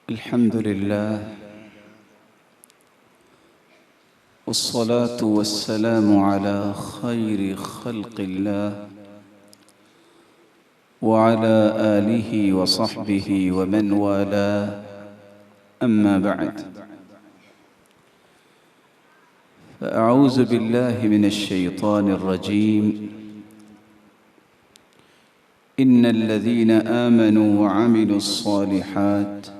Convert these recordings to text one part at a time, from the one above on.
अल्हम्दुलिल्लाह वस्सलातु वस्सलामु अला खैरि खल्क़िल्लाह व अला आलिहि व सहबिहि व मन वालाह, अम्मा बअद। फ़अऊज़ु बिल्लाहि मिनश शैतानिर रजीम। इन्नल्लज़ीना आमनू व अमिलुस्सालिहात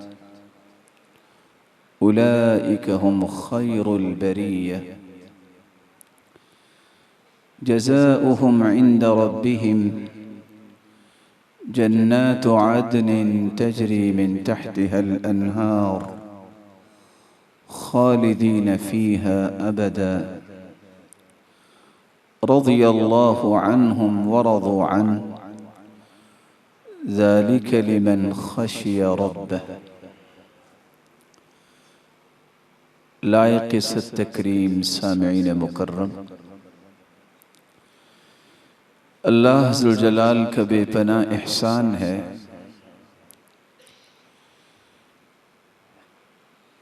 उलाइका हुम खैरुल बरिय्या जज़ाउहुम इंदा रब्बिहिम जन्नातु अदनिन तजरी मिन तहतिहल अन्हार खालिदीन फ़ीहा अबदा रज़ियल्लाहु अन्हुम व रज़ू अन्हु ज़ालिका लिमन खशिया रब्बह। लायक़ तकरीम सामिईन मुकर्रम, अल्लाह ज़ुल जलाल का बेपनाह एहसान है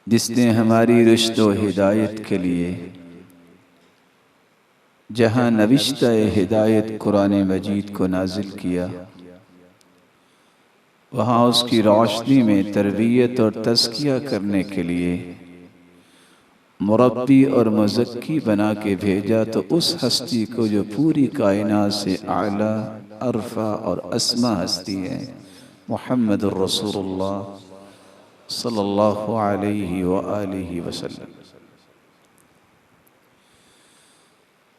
जिसने हमारी रुश्द व हिदायत के लिए जहाँ नविश्ता हिदायत कुरान मजीद को नाजिल किया, वहाँ उसकी रोशनी में तरबियत और तज़किया करने के लिए मुरब्बी और मुज़क्की बना के भेजा, तो उस हस्ती को जो पूरी कायनात से आला, अरफा और अस्मा हस्ती है, मुहम्मदुर रसूलुल्लाह सल्लल्लाहु अलैहि व आलिहि वसल्लम,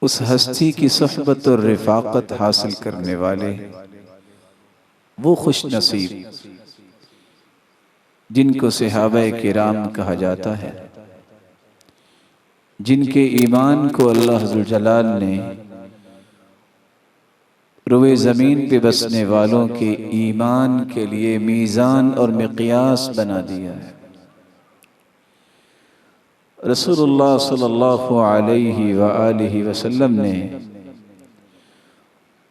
उस हस्ती की सोहबत और रिफ़ाक़त हासिल करने वाले वो खुश नसीब जिनको सहाबाए किराम कहा जाता है, जिनके ईमान को अल्लाह ज़ुल जलाल ने रुए ज़मीन पे बसने वालों के ईमान के लिए मीज़ान और मिक़यास बना दिया है। रसूलुल्लाह सल्लल्लाहु अलैहि व आलिहि वसल्लम ने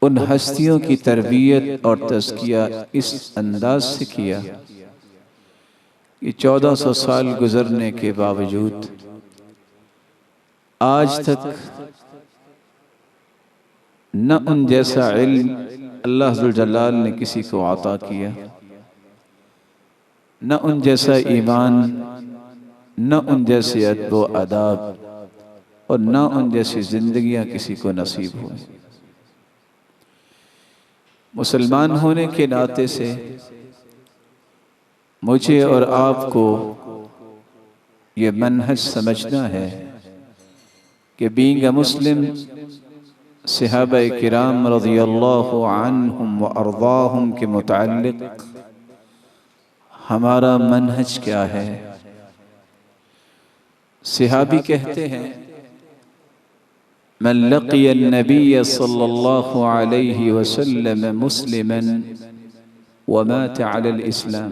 उन हस्तियों की तरबियत और तज़किया इस अंदाज से किया कि 1400 साल गुज़रने के बावजूद आज तक न उन जैसा इल्म अल्लाह ज़ुल जलाल ने किसी को अता किया, न उन जैसा ईमान, न उन जैसे अदब व आदाब और न उन जैसी ज़िंदगियाँ किसी को नसीब हुई। मुसलमान होने के नाते से मुझे और आपको ये मनहज समझना है कि बीइंग अ मुस्लिम, सहाबाए किराम रज़ियल्लाहु अन्हुम व अर्ज़ाहुम के मुतअल्लिक़ हमारा मनहज क्या है। सहाबी कहते हैं, मन लक़िय अन्नबिय सल्लल्लाहु अलैहि वसल्लम मुस्लिमन व मात अलल इस्लाम।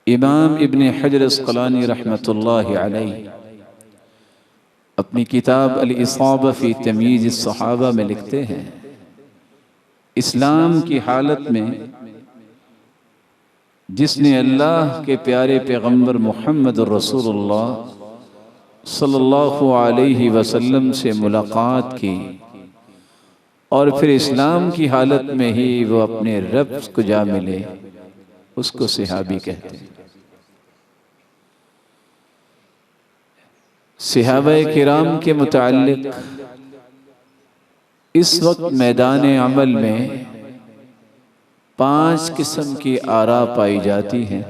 इमाम इब्न हजर अस्क़लानी रहमतुल्लाहि अलैहि अपनी किताब अल-इसाबा फ़ी तमीज़ अस्सहाबा में लिखते हैं, इस्लाम की हालत में जिसने अल्लाह के प्यारे पैगम्बर मुहम्मदुर रसूलुल्लाह सल्लल्लाहु अलैहि वसल्लम से मुलाकात की और फिर इस्लाम की हालत में ही वो अपने रब को जा मिले, उसको सहाबी कहते हैं। सहाबाए किराम के मुताल्लिक़ इस वक्त मैदान अमल में 5 किस्म की आरा पाई जाती हैं।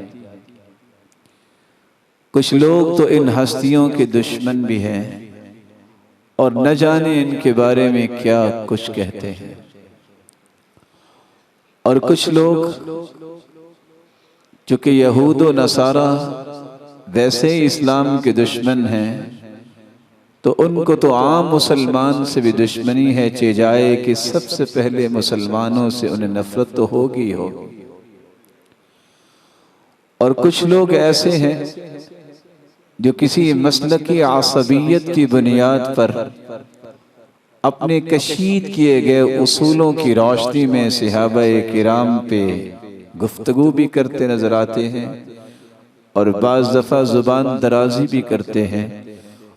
कुछ लोग तो इन हस्तियों के दुश्मन भी हैं और न जाने इनके बारे में क्या कुछ कहते हैं, और कुछ लोग जो कि यहूद व नसारा वैसे ही इस्लाम के दुश्मन हैं, तो उनको तो आम मुसलमान से भी दुश्मनी है, चे जाए कि सबसे पहले मुसलमानों से उन्हें नफरत तो होगी होगी। और कुछ लोग ऐसे हैं जो किसी मसलकी आसबियत की बुनियाद पर अपने कशीद किए गए उसूलों की रोशनी में सहाबाए किराम पे गुफ्तगू भी करते नजर आते हैं और बाज़ दफ़ा ज़ुबान दराजी भी करते हैं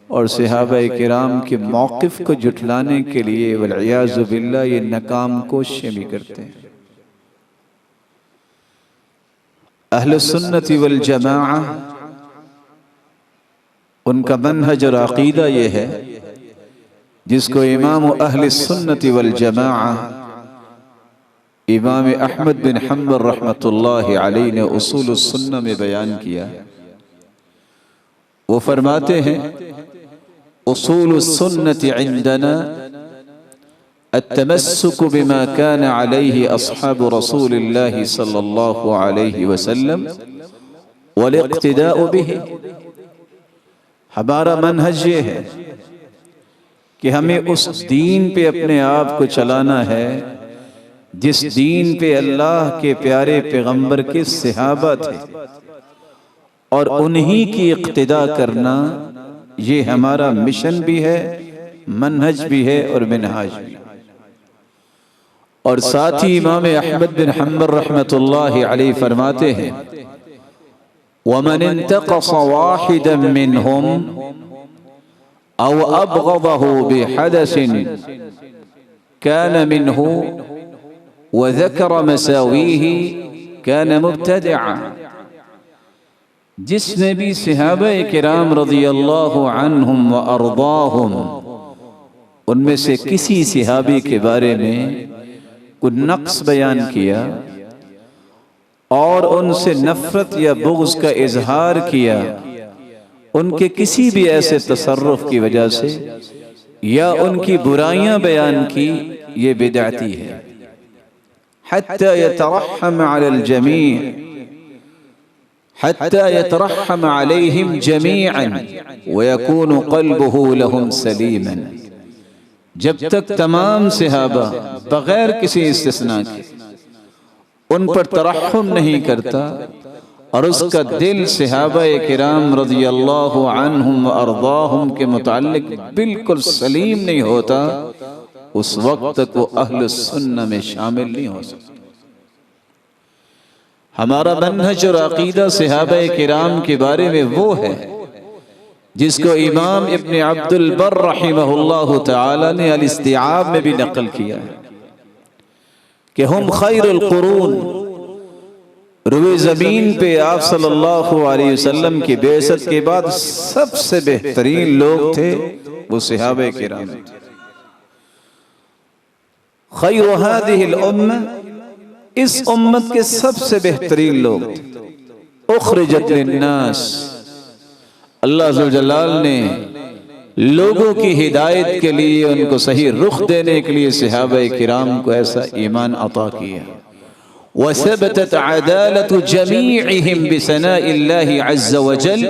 और सहाबा किराम के मौक़िफ़ को जुटलाने के लिए वल्इयाज़ु बिल्लाह ये नाकाम कोशिशें भी करते हैं। अहले सुन्नती वल जमाआ उनका मनहज और अक़ीदा ये है जिसको इमाम अहले सुन्नती वल जमाआ इमाम अहमद बिन हम्बल रहमतुल्लाहि अलैहि ने उसूल सुन्ना में बयान किया। वो फरमाते हैं उसूल सुन्नति इंदना अत्तमस्सुक बिमा कान अलैहि अस्हाबु रसूलिल्लाहि सल्लल्लाहु अलैहि वसल्लम वल इक्तिदाउ बिही। हमारा मनहज ये है कि हमें उस दीन पे अपने आप को चलाना है जिस दीन पे अल्लाह के प्यारे पैगंबर के सहाबा थे और उन्हीं की इक्तिदा करना ये हमारा मिशन भी है, मनहज भी है और मिनहाज भी। और साथ ही इमाम अहमद बिन हम्बल रहमतुल्लाहि अलैहि फरमाते हैं वमन इंतक़स वाहिदन मिनहुम औ अबग़दहु बिहदसिन कान मिन्हु व ज़करा मसावीही कान मुब्तदिअ। जिसने भी सहाबा किराम रज़ियल्लाहु अन्हुम व अर्ज़ाहुम उनमें से किसी सहाबी के बारे में कुछ नक्स बयान किया और उनसे नफरत या बुग़्ज़ का इजहार किया, उनके किसी भी ऐसे तसर्रुफ की वजह से या उनकी बुराइयां बयान की, ये बिदअती है। हत्ता यतरहम अलल जमी' हत्ता यतरहम अलैहिम जमीअन व यकूनु क़ल्बुहु लहुम सलीमन। जब तक तमाम सहाबा बगैर किसी इस्तिस्ना के उन पर तरहम नहीं करता और उसका दिल सहाबा किराम रज़ियल्लाहु अन्हुम व अर्ज़ाहुम के मुताल्लिक बिल्कुल सलीम नहीं होता, उस वक्त तक वो अहले सुन्ना में शामिल नहीं हो सकता। हमारा मनहज और अक़ीदा सहाबा किराम के बारे में वो है जिसको इमाम इब्न अब्दुल बर रहिमहुल्लाहु तआला ने अल इस्तिआब में भी नकल किया है कि हम खैरुल कुरून, रुए ज़मीन पे आप सल्लल्लाहु अलैहि वसल्लम की बेअसत के बाद सबसे बेहतरीन लोग थे वो सहाबा किराम थे। खैरु हादिहिल उम्मा, इस उम्मत के सबसे बेहतरीन लोग थे। उखरिजत लिन्नास, अल्लाह ज़ुल जलाल ने लोगों की हिदायत के लिए उनको सही रुख देने के लिए सहाबा किराम को ऐसा ईमान अता किया। वसबतत अदालतु जमीइहिम बिसनाइल्लाहि अज़्ज़ व जल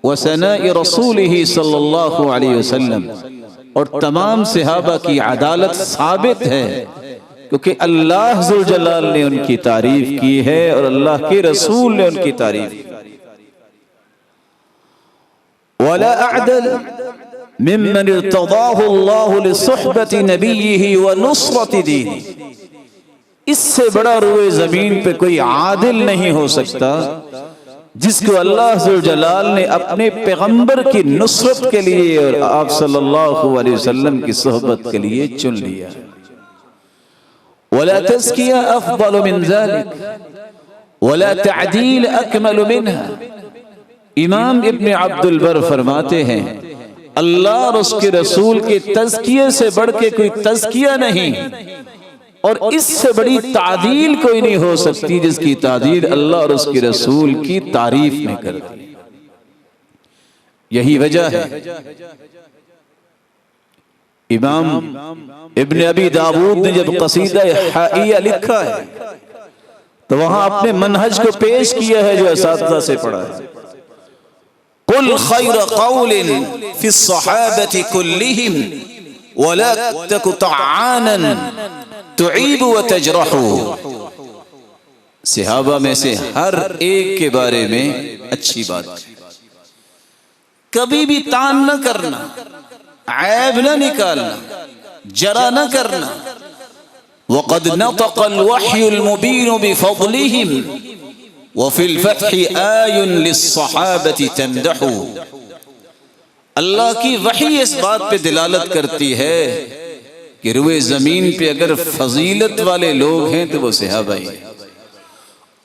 व सनाइ रसूलिही सल्लल्लाहु अलैहि वसल्लम। और तमाम सहाबा की अदालत साबित है क्योंकि अल्लाह ज़ुल जलाल ने उनकी तारीफ की है और अल्लाह के रसूल ने उनकी तारीफ की। वला अअदल मिम्मन इर्तदाहु अल्लाहु लिसुहबति नबिय्यिहि व नुसरति दीनिही। इससे बड़ा रुए जमीन पे कोई आदिल नहीं हो सकता जिसको अल्लाह ज़ुल जलाल ने अपने पैगंबर की नुसरत के लिए और आप सल्लल्लाहु अलैहि वसल्लम की सोहबत के लिए चुन लिया। वला तज़किया अफ़ज़ल मिन ज़ालिक वला तअदील अकमल मिनहा। इमाम इब्न अब्दुल बर फरमाते हैं अल्लाह और उसके रसूल के तज़किये से बढ़ के कोई तज़किया नहीं और इससे बड़ी तादील कोई नहीं हो सकती जिसकी तादील अल्लाह और उसके रसूल की तारीफ में कर दी। यही वजह है इमाम इब्न अबी दाऊद ने जब कसीदा हाइया लिखा है तो वहां अपने मनहज को पेश किया है जो असातिज़ा से पढ़ा है। कुल खैर कौलिन फिस सहाबति कुल्लिहिम वला तकु तआनन तुईबु व तजरहु। सहाबा में से हर एक के बारे में अच्छी बात, कभी भी तान न करना, ऐब न निकालना, जरा न करना, वक़द नतक़ल वह्युल मुबीन बिफ़ज़लिहिम व फ़िल फ़त्हि आयुन लिस्सहाबति तमदहु। अल्लाह की वही इस बात पे दिलालत करती है कि रुए ज़मीन पे अगर फजीलत वाले लोग हैं तो वो सहाबा ही।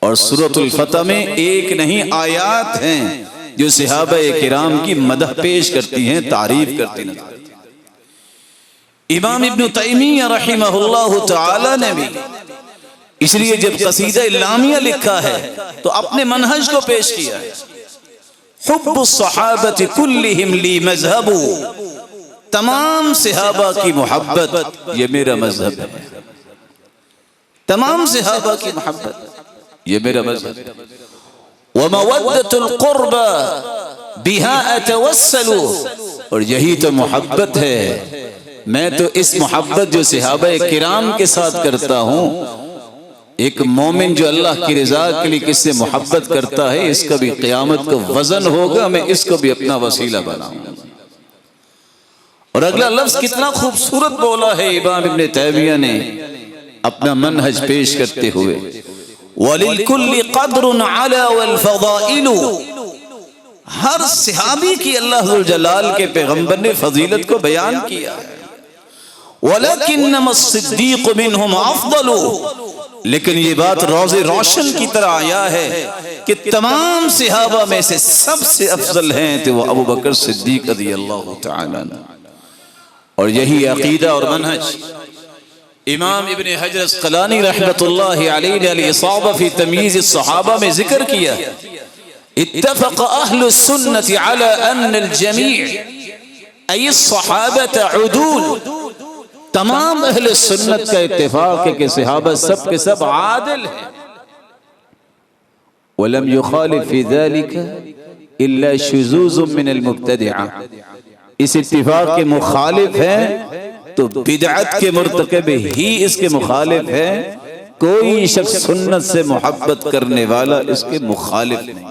और सूरतुल फ़तह में एक नहीं आयात हैं जो सहाबा किराम की मदह पेश करती हैं, तारीफ करती हैं। इमाम इब्न तैमिया रहिमहुल्लाह तआला ने भी इसलिए जब कसीदा इल्लामिया लिखा है तो अपने मनहज को पेश किया है। हुब्बुस सहाबति कुल्लिहिम ली मज़हबु, तमाम सहाबा की मोहब्बत ये मेरा मजहब है। तमाम सहाबा की मोहब्बत ये मेरा मजहब है। व मवद्दतुल क़ुर्बा बिहा अतवस्सलु, और यही तो मोहब्बत है। मैं तो इस मोहब्बत जो सहाबा किराम के साथ करता हूँ, एक मोमिन जो अल्लाह की रजा के लिए किससे मोहब्बत करता है, इसका भी क़यामत को वजन होगा, मैं इसको भी अपना वसीला बनाऊंगा। और अगला लफ्ज कितना खूबसूरत बोला है इमाम इब्न तैमिया ने अपना मनहज पेश करते हुए, वलिलकुल्लि क़द्रुन अला वल फ़ज़ाइलु, हर सहाबी की अल्लाह ज़ुल जलाल के पैगंबर ने फजीलत को बयान किया है। वलकिन्नमा सिद्दीक़ मिनहुम अफ़ज़लु, लेकिन ये बात रोज़े रोशन की तरह आया है कि तमाम सहाबा में से सबसे अफजल हैं तो वो अबू बकर सिद्दीक़ रज़ियल्लाहु तआला अन्हु। और यही अकीदा और मनहज इमाम इब्न हजर अस्क़लानी रहमतुल्लाहि अलैहि ने अल-इसाबा फ़ी तमीज़ अस्सहाबा में जिक्र किया, इत्तफ़क़ अहलुस सुन्नति अला अन्न अल-जमीअ अय अस्सहाबत उदूल, तमाम अहले सुन्नत का इत्तेफाक है कि सहाबा सब के सब आदिल हैं। वलम युखालिफ फी ज़ालिका इल्ला शुज़ूज़ुम मिनल मुब्तदिअ, इस इत्तिफाक के मुखालिफ हैं तो बिदअत के मुर्तकिब ही इसके मुखालिफ है। कोई शख्स सुन्नत से मोहब्बत करने वाला इसके मुखालिफ नहीं।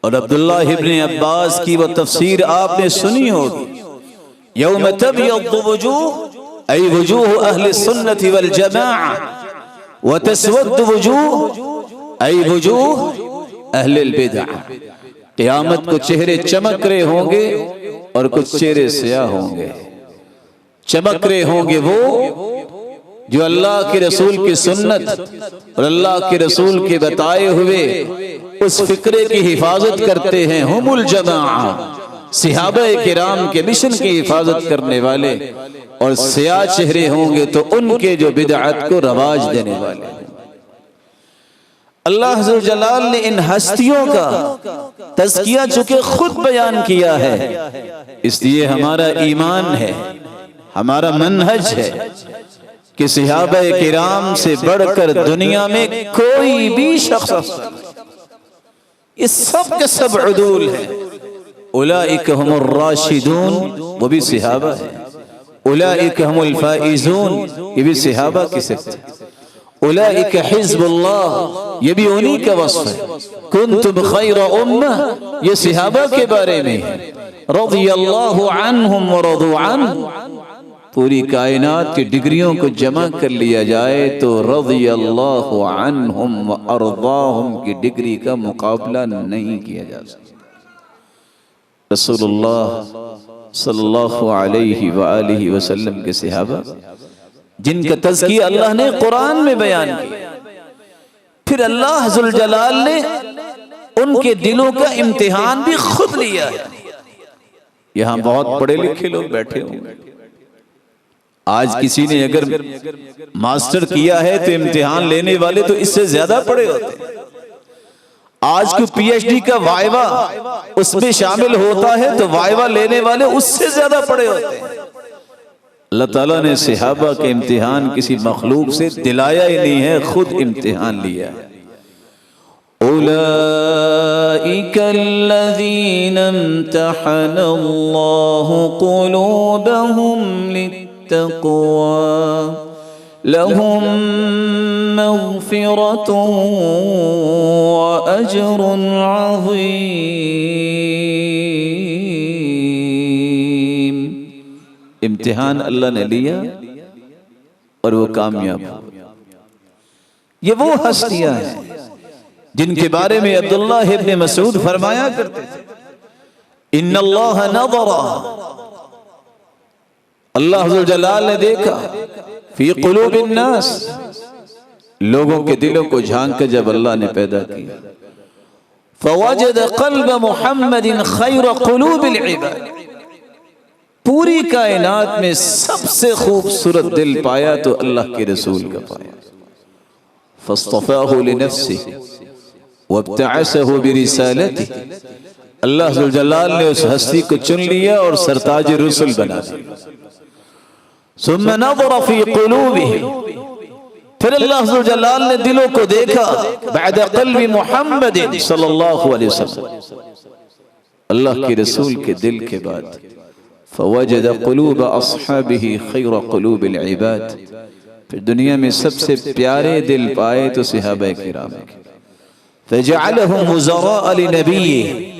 और अब्दुल्लाह इब्न अब्बास की वो तफसीर आपने सुनी होगी, यौम तबयद्दु वजूह ऐ वजूह अहले सुन्नति वल जमाअ व तस्वद्दु वजूह ऐ वजूह अहले बिदअ। क़यामत को चेहरे चमक रहे होंगे और कुछ चेहरे स्याह होंगे। चमक रहे होंगे वो जो अल्लाह के रसूल की सुन्नत और अल्लाह के रसूल के बताए हुए उस फिक्रे की हिफाजत करते हैं, हुमुल जमाअ, सहाबा किराम के मिशन की हिफाजत करने वाले। और स्याह चेहरे होंगे तो उनके जो बिदअत को रवाज देने वाले। अल्लाह ज़ुल जलाल ने इन हस्तियों का तज़किया चुके खुद बयान किया है, इसलिए हमारा ईमान है, हमारा मनहज है कि सहाबा किराम से बढ़कर दुनिया में कोई भी शख्स, ये सब के सब उदूल है। उलाइक हुमुर राशिदून, वो भी सहाबा है। उलाइक हुमुल फाइजून, ये भी सहाबा की सिफ़त है। उलाइक हिज़्बुल्लाह, ये भी उन्हीं का वस्फ़ है। कुंतुम खैर उम्मह, ये सहाबा के बारे में है। रज़ियल्लाहु अन्हुम व रज़ू अन्हु, पूरी कायनात की डिग्रियों को जमा कर लिया जाए तो रज़ियल्लाहु अन्हुम व अर्ज़ाहुम की डिग्री का मुकाबला नहीं किया जा सकता। रसूलुल्लाह सल्लल्लाहु अलैहि व आलिहि वसल्लम के सहाबा जिनका तज़किया अल्लाह ने कुरान में बयान किया, फिर अल्लाह ज़ुल जलाल ने उनके दिलों का इम्तिहान भी खुद लिया है। यहाँ बहुत पढ़े लिखे लोग बैठे होंगे, आज किसी ने अगर मास्टर किया है तो इम्तिहान लेने वाले तो इससे ज्यादा पढ़े होते हैं। आज को पीएचडी का वाइवा उसमें शामिल होता है तो वाइवा लेने वाले उससे ज्यादा पढ़े होते हैं। अल्लाह ताला ने सहाबा के इम्तिहान किसी मखलूक से दिलाया ही नहीं है, खुद इम्तिहान लिया है। उलाइका अल्लज़ीना इम्तहनल्लाहु क़ुलूबहुम लित्तक़वा लहुम मग़फ़िरतुन व अज्रुन अज़ीम। इम्तिहान अल्लाह ने लिया और वो कामयाब हो। ये वो हस्तियां हैं जिनके बारे में अब्दुल्लाह इब्न मसूद फरमाया करते थे, इन्नल्लाह नज़रा, अल्लाह अज़्ज़ल जलाल ने देखा, फी क़ुलूबिन नास, लोगों के दिलों को झांक कर जब अल्लाह ने पैदा किया, फवजद क़ल्ब मुहम्मदिन खैर क़ुलूबिल इबाद, पूरी कायनात में सबसे खूबसूरत दिल पाया तो अल्लाह के रसूल का पाया। फस्तफ़ाहु लिनफ़्सिही वब्तअसहु बिरिसालतिही, अल्लाह अज़्ज़ल जलाल ने उस हस्ती को चुन लिया और सरताज रसूल बना दिया। सुम्मा नज़रा फ़ी क़ुलूबिहिम, फिर अल्लाह अज़्ज़ल जलाल ने दिलों को देखा, बाद क़ल्बि मुहम्मदिन सल्लल्लाहु अलैहि वसल्लम, अल्लाह के रसूल के दिल के बाद, फवजद क़ुलूब अस्हाबिही खैर क़ुलूबिल इबाद, फिर दुनिया में सबसे प्यारे दिल पाए तो सहाबा किराम के। फजअलहुम वज़राअ लिनबिय्यिही,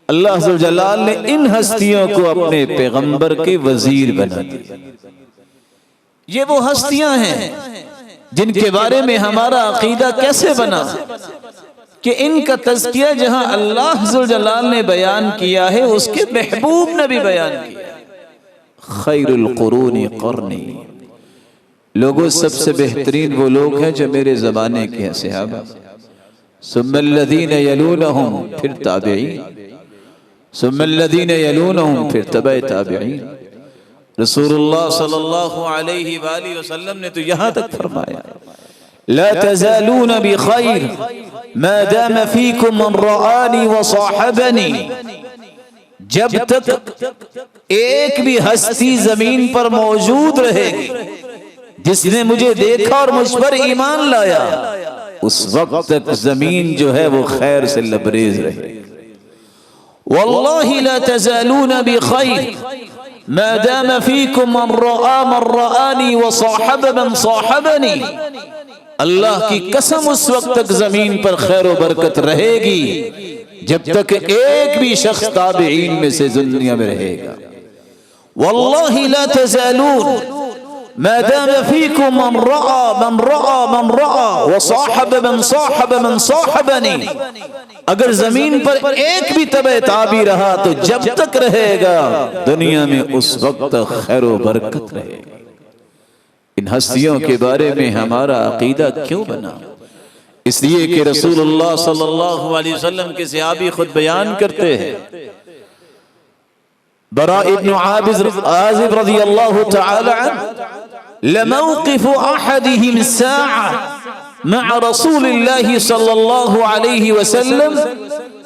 अल्लाह अज़्ज़ल जलाल ने इन हस्तियों को अपने पैगंबर के वजीर बना दिया। ये वो हस्तियां हैं जिनके बारे में हमारा अकीदा कैसे बना कि इनका तज़किया जहां अल्लाह अज़्ज़ल जलाल ने बयान किया है उसके महबूब ने भी बयान किया, खैरुल कुरूनी क़ुरनी, लोगों सबसे बेहतरीन वो लोग हैं जो मेरे ज़माने के हैं सहाबा, सुम्मल्लज़ीना यलूनहुम, फिर ताबिईन, सुम्मल्लज़ीना यलूनहुम, फिर तबअ ताबिईन। रसूलुल्लाह सल्लल्लाहु अलैहि वसल्लम ने तो यहाँ तक फरमाया, ला तज़ालून बिखैर मा दाम फीकुम मन रआनी व साहबनी, जब तक एक भी हस्ती जमीन पर मौजूद रहेगी जिसने मुझे देखा और मुझ पर ईमान लाया, उस वक्त तक जमीन जो है वो खैर से लबरेज रहेगी। वल्लाहि ला तज़ालून बिखैर मा दाम फीकुम मन रआनी व साहब मन साहबनी, अल्लाह की कसम उस वक्त तक जमीन पर खैर व बरकत रहेगी जब तक एक भी शख्स ताबिईन में से दुनिया में रहेगा। वल्लाहि ला तज़ालून मा दाम फीकुम मन रआ व साहब मन साहबनी, अगर जमीन पर एक भी तबे ताबी रहा तो जब तक रहेगा दुनिया में उस वक्त तक खैर व बरकत रहेगी। इन हस्तियों के बारे में हमारा अकीदा क्यों बना? इसलिए कि रसूलुल्लाह सल्लल्लाहु अलैहि वसल्लम के सहाबी खुद बयान करते हैं, बरा इब्न आज़िब रज़ियल्लाहु तआला अन्हु, लमौक़िफ़ु अहदिहिम साअ मअ रसूलिल्लाहि सल्लल्लाहु अलैहि वसल्लम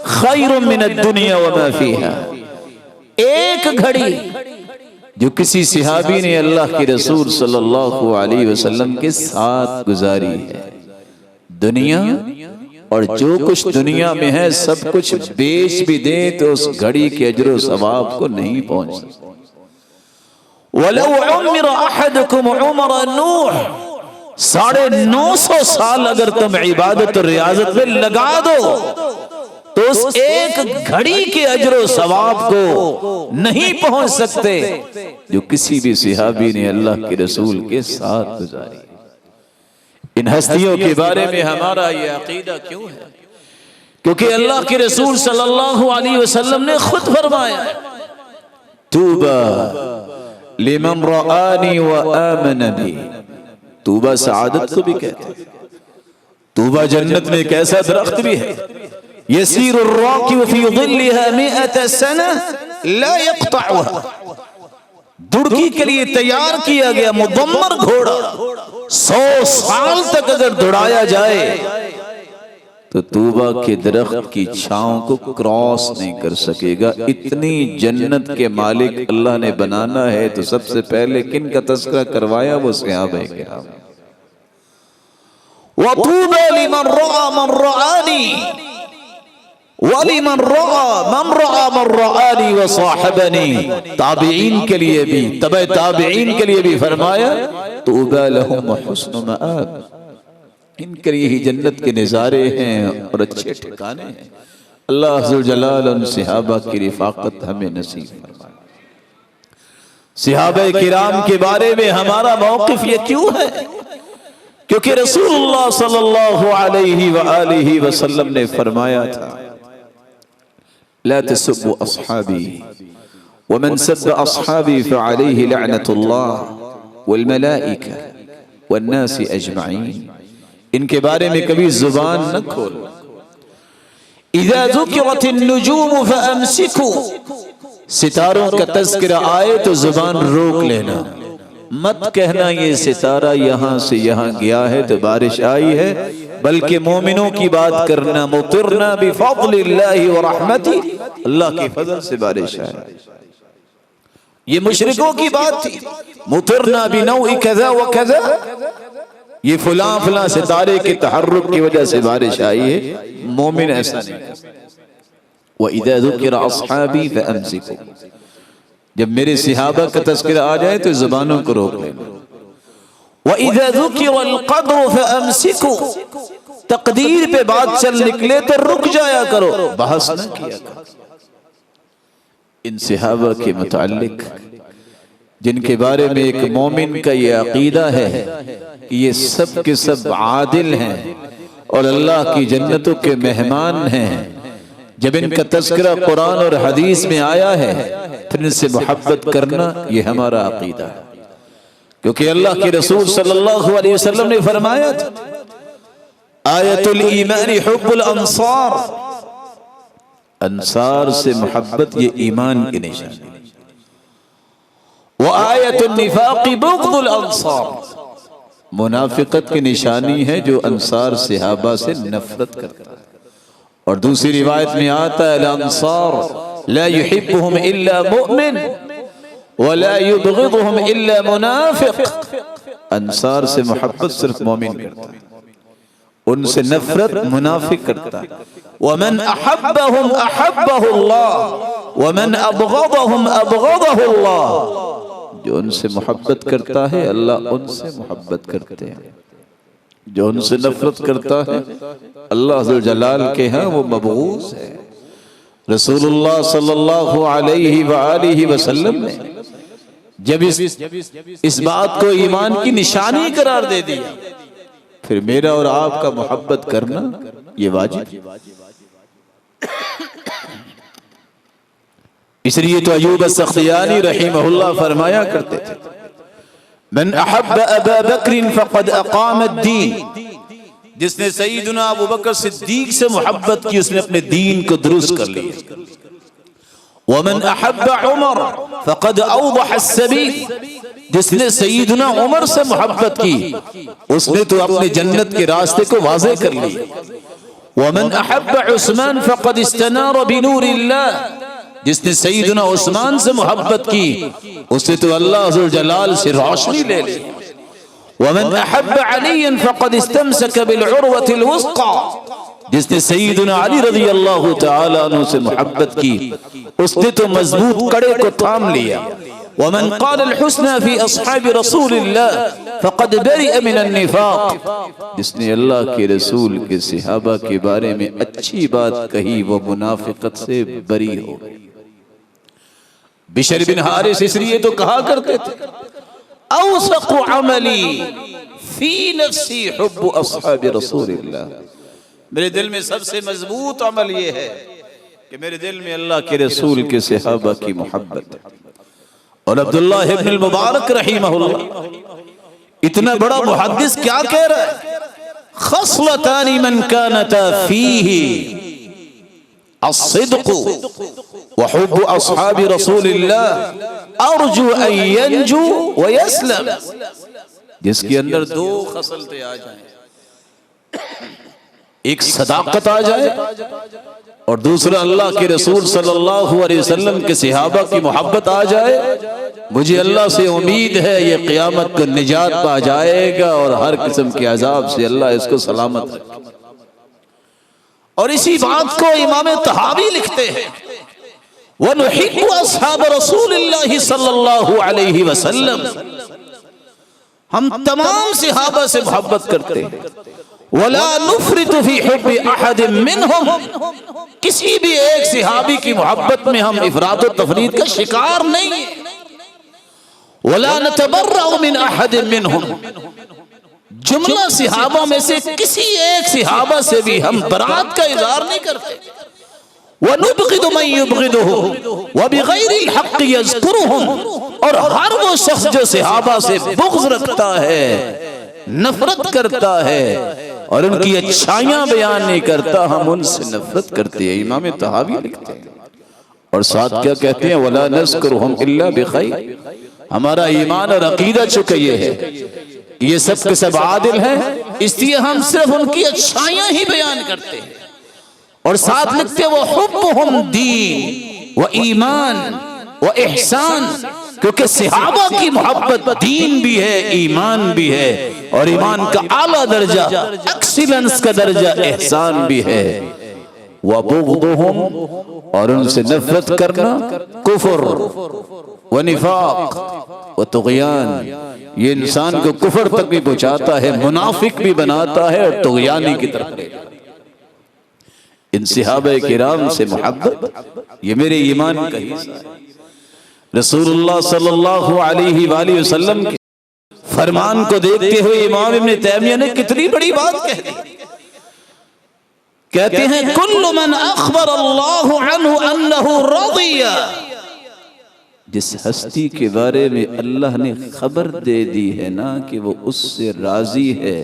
खैरुम मिनद दुनिया व मा फ़ीहा, एक घड़ी जो किसी सहाबी ने अल्लाह के रसूल सल्लल्लाहु अलैहि वसल्लम के साथ गुजारी है, दुनिया और जो कुछ दुनिया में है सब कुछ बेच भी दे तो उस घड़ी के अजर सवाब को नहीं पहुंच सकता। वलौ उम्मिर अहदकुम उमर नूह, 950 साल अगर तुम इबादत और रियाजत में लगा दो तो उस एक घड़ी के अजर सवाब को नहीं पहुंच सकते जो किसी भी सहाबी ने अल्लाह के रसूल के साथ गुजारी। इन हस्तियों के बारे में हमारा ये अकीदा क्यों है? क्योंकि अल्लाह के रसूल सल्लल्लाहु अलैहि वसल्लम ने खुद फरमाया, तूबा लिमन रआनी व आमन बी, तूबा सआदत को भी कहते हैं, तूबा जन्नत में एक ऐसा दरख्त भी है, यसीरु अर्राकिबु फी ज़िल्लिहा 100 सना ला यक़तअहा, दुड़की के लिए तैयार किया गया मुदम्मर घोड़ा 100 साल तक अगर दौड़ाया जाए तो तूबा के दरख्त की छांव को क्रॉस नहीं कर सकेगा। इतनी जन्नत के मालिक अल्लाह ने बनाना है तो सबसे पहले किन का तज़किरा करवाया? वो सहाबा किराम। व तूबा लिमन रआ मन रआनी वलिमन रआ मन रआनी व साहबनी, ताबिईन के लिए भी, तबे ताबिईन के लिए भी फरमाया तूबा लहुम व हुस्नु मआब, इनके लिए ही जन्नत के नज़ारे हैं और अच्छे ठिकाने हैं। अल्लाह अज़्ज़ल जलाल उन सहाबा की रिफ़ाक़त हमें नसीब फरमाए। सहाबा किराम के बारे में हमारा मौक़िफ़ ये क्यों है? क्योंकि रसूलुल्लाह सल्लल्लाहु अलैहि वसल्लम ने फरमाया था, ला तसब्बु अस्हाबी वमन सब्ब अस्हाबी फअलैहि लअनतुल्लाह वल मलाइका वन्नास अजमईन। इनके बारे में कभी जुबान न खोलो। इज़ा ज़ुकिरतिन नुजूम फअमसिकू, सितारों का तज़किरा आए तो जुबान रोक लेना, मत कहना ये सितारा यहाँ से यहाँ गया है तो बारिश आई है, बल्कि मोमिनों की बात करना। मुतिरना बिफज़लिल्लाहि व रहमती, अल्लाह के फजल से बारिश आई। ये मुशरिकों की बात थी। मुतिरना बिनौइ कज़ा व कज़ा, ये फलां फलां सितारे के तहर्रुक की वजह से बारिश आई है। मोमिन ऐसा नहीं करता। व इज़ा ज़ुकिरा अस्हाबी फअमसिकू, जब मेरे सहाबा का तज़किरा आ जाए तो जुबानों को रोक लेना। व इज़ा ज़ुकिरल क़द्र फअमसिकू, तकदीर पे बात चल निकले तो रुक जाया करो, बहस न किया करो। इन सहाबा के मुताल्लिक जिनके बारे में एक मोमिन का ये अकीदा है कि ये सब के सब आदिल हैं और अल्लाह की जन्नतों के मेहमान हैं, जब इनका तज़किरा कुरान और हदीस में आया है फिर इनसे मोहब्बत करना ये हमारा अकीदा है। क्योंकि अल्लाह के रसूल सल्लल्लाहु अलैहि वसल्लम ने फरमाया था, आयतुल ईमान हुब्बुल अंसार, अंसार से मोहब्बत ये ईमान की निशानी। वो आयतुन निफाक़ी बुग़्दुल अंसार, मुनाफिकत की निशानी है जो अंसार सहाबा से नफरत करता है। और दूसरी रिवायत में आता है, अंसार ला युहिब्बुहुम इल्ला मुमिन व ला युबग़िदुहुम इल्ला मुनाफिक, अंसार से मोहब्बत सिर्फ मोमिन करता है, उनसे नफरत मुनाफिक करता है। वमन अहब्बहुम अहब्बहुल्लाह वमन अबग़दहुम अबग़दहुल्लाह, जो उनसे मोहब्बत करता है अल्लाह उनसे मोहब्बत करते हैं, जो उनसे नफरत करता है अल्लाह अज़्ज़ल जलाल के यहाँ वो मबग़ूज़ है। रसूलुल्लाह सल्लल्लाहु अलैहि वसल्लम ने जब इस बात को ईमान की निशानी करार दे दिया, फिर मेरा और आपका मोहब्बत करना ये वाजिब। इसलिए तो अयूब अस्सख्तियानी रहिमहुल्लाह फरमाया करते थे, मन अहब्ब अबा बकर फक़द अक़ाम अद-दीन, जिसने सय्यदुना अबू बकर सिद्दीक से मोहब्बत की उसने अपने दीन को दुरुस्त कर लिया। वमन अहब्ब उमर फक़द अवदह अस्सबील, जिसने सय्यदुना उमर से मोहब्बत की उसने तो अपने जन्नत के रास्ते को वाज़ेह कर लिया। वमन अहब्ब उस्मान फक़द इस्तनार बिनूरिल्लाह, जिसने सय्यदुना उस्मान से मोहब्बत की उसने तो अल्लाह अज़्ज़ल जलाल से रोशनी ले ली। वमन अहब्ब अलीयन फक़द इस्तमसक बिल उर्वतिल वुस्क़ा, जिसने सय्यदुना अली रज़ी अल्लाह तआला अन्हु से मोहब्बत की उसने तो मजबूत कड़े को थाम लिया। वमन क़ाल अल हुस्ना फी अस्हाबि रसूलिल्लाह फक़द बरिअ मिनन निफ़ाक़, जिसने अल्लाह के रसूल के सहाबा के बारे में अच्छी बात कही वो मुनाफिकत से बरी हो गई। बिशर बिन हारिस इसलिए तो कहा करते थे, औसक़ु अमली फी नफ्सी हुब्बु अस्हाबि रसूलिल्लाह, मेरे दिल में सबसे मजबूत अमल ये है कि मेरे दिल में अल्लाह के रसूल के सहाबा की मोहब्बत है। और अब्दुल्लाह इब्न अल मुबारक रहिमहुल्लाह इतना बड़ा मुहद्दिस क्या कह रहा है, खस्लतानी मन कानता फीही अस्सिद्क़ु व हुब्बु अस्हाबि रसूलिल्लाह अर्जू अन यंजू व यस्लम, जिसके अंदर दो खसलतें आ जाएं, एक सदाकत आ जाए और दूसरा अल्लाह के रसूल सल्लल्लाहु अलैहि वसल्लम के सहाबा की मोहब्बत आ जाए, मुझे अल्लाह से उम्मीद है ये क़यामत को निजात पा जाएगा और हर किस्म के अजाब से अल्लाह इसको सलामत रखे। और इसी बात को इमाम तहावी लिखते हैं, व नुहिब्बु अस्हाब रसूलिल्लाह सल्लल्लाहु अलैहि वसल्लम, हम तमाम सहाबा से मोहब्बत करते हैं। वला नुफ़रितु फी हुब्बि अहदिम मिनहुम, किसी भी एक सहाबी की मोहब्बत में हम इफ़रात व तफ़रीद का शिकार नहीं है। वला नतबर्रउ मिन अहदिन मिनहुम, जुमला सहाबा में से किसी एक सहाबा से भी हम बरात का इजहार नहीं करते। वनुबगिदु मन युबगिदुहु व बिगैरिल हक़ यज़कुरुहुम, और हर वो शख्स जो सहाबा से बुग़्ज़ रखता है, नफरत करता है और उनकी अच्छाइयां बयान नहीं करता, हम उनसे नफरत करते हैं। इमाम तहावी लिखते हैं और साथ क्या कहते हैं, वला नज़कुरुहुम इल्ला बिखैर, हमारा ईमान और अकीदा चुका ये है, ये सब के सब आदिल हैं, इसलिए हम सिर्फ उनकी अच्छाइयां ही बयान करते हैं। और साथ लिखते वो हुब्बुहुम दीन व ईमान व इहसान, क्योंकि सहाबा की मोहब्बत दीन भी है, ईमान भी है, और ईमान का आला दर्जा, एक्सीलेंस का दर्जा एहसान भी है। व बुग़्दुहुम, और उनसे नफरत करना, कुफ्र व निफाक व तुग़यान, ये इंसान को कुफ्र तक भी पहुंचाता है, मुनाफिक भी बनाता है और तुग़यानी की तरफ ले जाता है। इन सहाबा किराम से मोहब्बत ये मेरे ईमान का हिस्सा है। रसूलुल्लाह सल्लल्लाहु अलैहि वसल्लम के फरमान को देखते हुए इमाम इब्न तैमिया ने कितनी बड़ी बात कह दी। कहते हैं, कुल्लु मन अखबर अल्लाहु अन्हु अन्नहु रदिया, जिस हस्ती के बारे में अल्लाह ने खबर दे दी है ना कि वो उससे राजी है,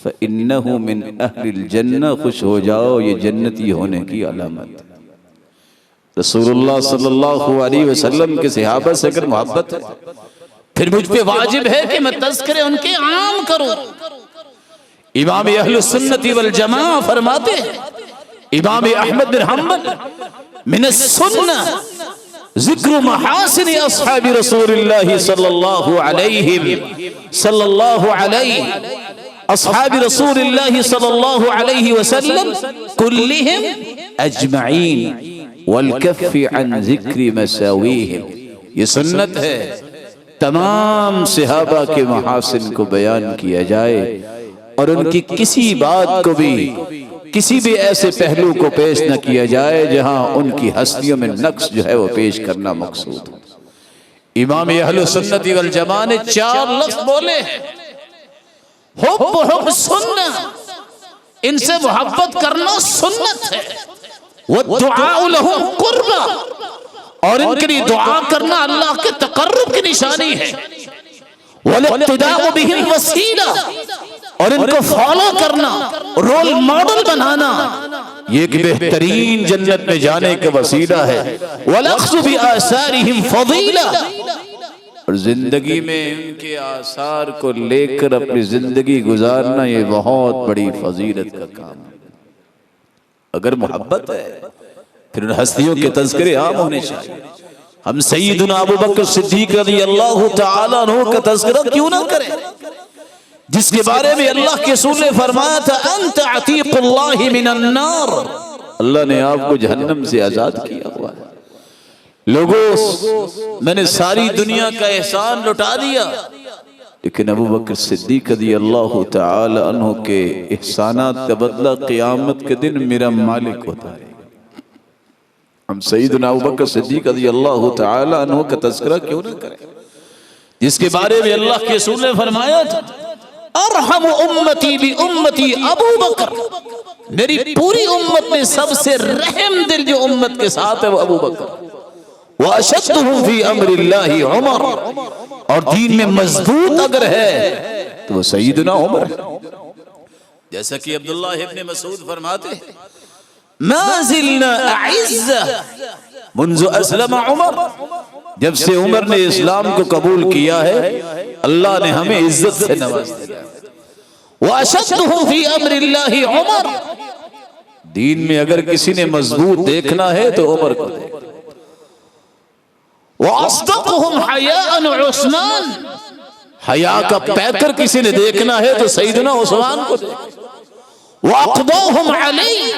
फ़इन्नहु मिन अहलिल जन्नह, खुश हो जाओ, ये जन्नती होने की अलामत। रसूलुल्लाह सल्लल्लाहु अलैहि वसल्लम के सहाबा से अगर मोहब्बत है, फिर मुझ पे वाजिब है कि मैं तज़किरे उनके आम करूं। इमाम अहलुस सुन्नती वल जमाअह फरमाते हैं, इमाम अहमद बिन हम्बल, मिनस सुन्नह ज़िक्र महासिन अस्हाबी रसूलिल्लाह सल्लल्लाहु अलैहि अस्हाबी रसूलिल्लाह सल्लल्लाहु अलैहि वसल्लम कुल्लिहिम अजमईन वल कफ़्फ़ि अन ज़िक्रि मसावीहिम। ये सुन्नत है, तमाम सहाबा के महासिन को बयान किया जाए और उनकी किसी बात को भी, किसी भी ऐसे पहलू को पेश न किया जाए जहां उनकी हस्तियों में नक्स जो है वो पेश करना मकसूद हो। इमाम अहलुस सुन्नती वल जमाअह ने 4 लफ्ज़ बोले हैं, हुब्ब सुन्नह, इनसे मोहब्बत करना सुन्नत है, व दुआ लहुम कुर्बा, और इनके लिए दुआ करना अल्लाह के तकर्रुब की निशानी है, वल इक्तिदाउ बिहिम वसीला, और इनको फॉलो करना, रोल मॉडल बनाना, ये एक बेहतरीन जन्नत में जाने का वसीला है। वल अख्ज़ु बि आसारिहिम फज़ीला, और जिंदगी में उनके आसार को लेकर अपनी जिंदगी गुजारना ये बहुत बड़ी फजीलत का काम है। अगर मोहब्बत है फिर उन हस्तियों के तज़किरे आम होने चाहिए। हम सय्यदुना अबू बकर सिद्दीक़ रज़ियल्लाहु तआला अन्हु का तज़किरा क्यों ना करें, जिसके बारे में अल्लाह के रसूल ने फरमाया था, अंत अतीक़ुल्लाहि मिनन नार, अल्लाह ने आपको जहन्नम से आजाद किया हुआ है। लोगों, मैंने सारी दुनिया का एहसान लुटा दिया, लेकिन अबू बकर सिद्दीक़ रज़ियल्लाहु तआला अन्हु के एहसानात का बदला क़यामत के दिन मेरा मालिक होता है। हम सय्यदुना अबू बकर सिद्दीक़ रज़ियल्लाहु तआला अन्हु का तज़किरा क्यों ना करें, जिसके बारे में अल्लाह के रसूल ने फरमाया था, अरहम उम्मती बि उम्मती अबू बकर, मेरी पूरी उम्मत में सबसे रहम दिल जो उम्मत के साथ है वो अबू बकर। व अशद्दुहुम फी अम्रिल्लाहि उमर, और दीन में मजबूत अगर है तो वो सय्यदुना उमर है। जैसा कि अब्दुल्लाह इब्न मसूद फरमाते हैं, मा ज़िलना अइज़्ज़ा मुन्ज़ु अस्लम उमर, जब से उमर ने इस्लाम को कबूल किया है अल्लाह ने हमें इज्जत से नवाज दिया। व अशद्दुहुम फी अम्रिल्लाहि उमर, दीन में अगर किसी ने मजबूत देखना है तो उमर को देखना। वअस्दक़ुहुम हयाअन उस्मान, हया का पैकर किसी ने देखना है तो सय्यदुना उस्मान को देखना। वअक़दाहुम अली,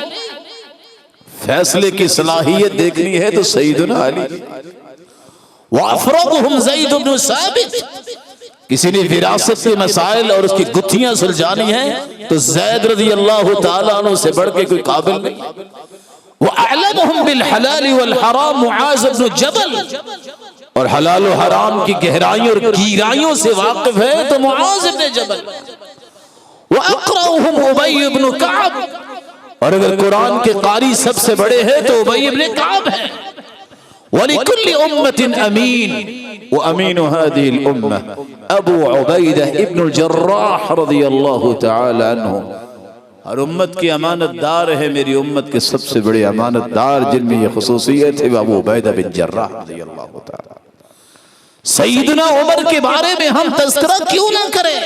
फैसले की सलाहियत देखनी है तो सय्यदुना अली। वअफ़रदुहुम ज़ैद इब्न साबित, किसी ने विरासत के मसाइल और उसकी गुत्थियां सुलझानी है तो ज़ैद रज़ियल्लाहु तआला अन्हु से बढ़ के कोई काबिल नहीं। वअअलमुहुम बिल हलाल वल हराम मुआज़ इब्न जबल, और हलाल और हराम की गहराइयों और गहराइयों से वाकिफ है तो मुआज़ इब्न जबल। व अक़रअहुम उबय इब्न कअब, और अगर कुरान के कारी सबसे बड़े हैं तो उबय इब्न कअब है। वलिकुल्लि उम्मतिन अमीन व अमीन हादिहिल उम्मह अबू उबैदा इब्न जर्राह रज़ियल्लाहु तआला अन्हु। हर उम्मत की अमानतदार है, मेरी उम्मत के सबसे बड़े अमानतदार जिनमें ये खुसूसियत है अबू उबैदा बिन जर्राह रज़ियल्लाहु तआला। सैयदना उमर के बारे में हम तज़किरा क्यों ना करें?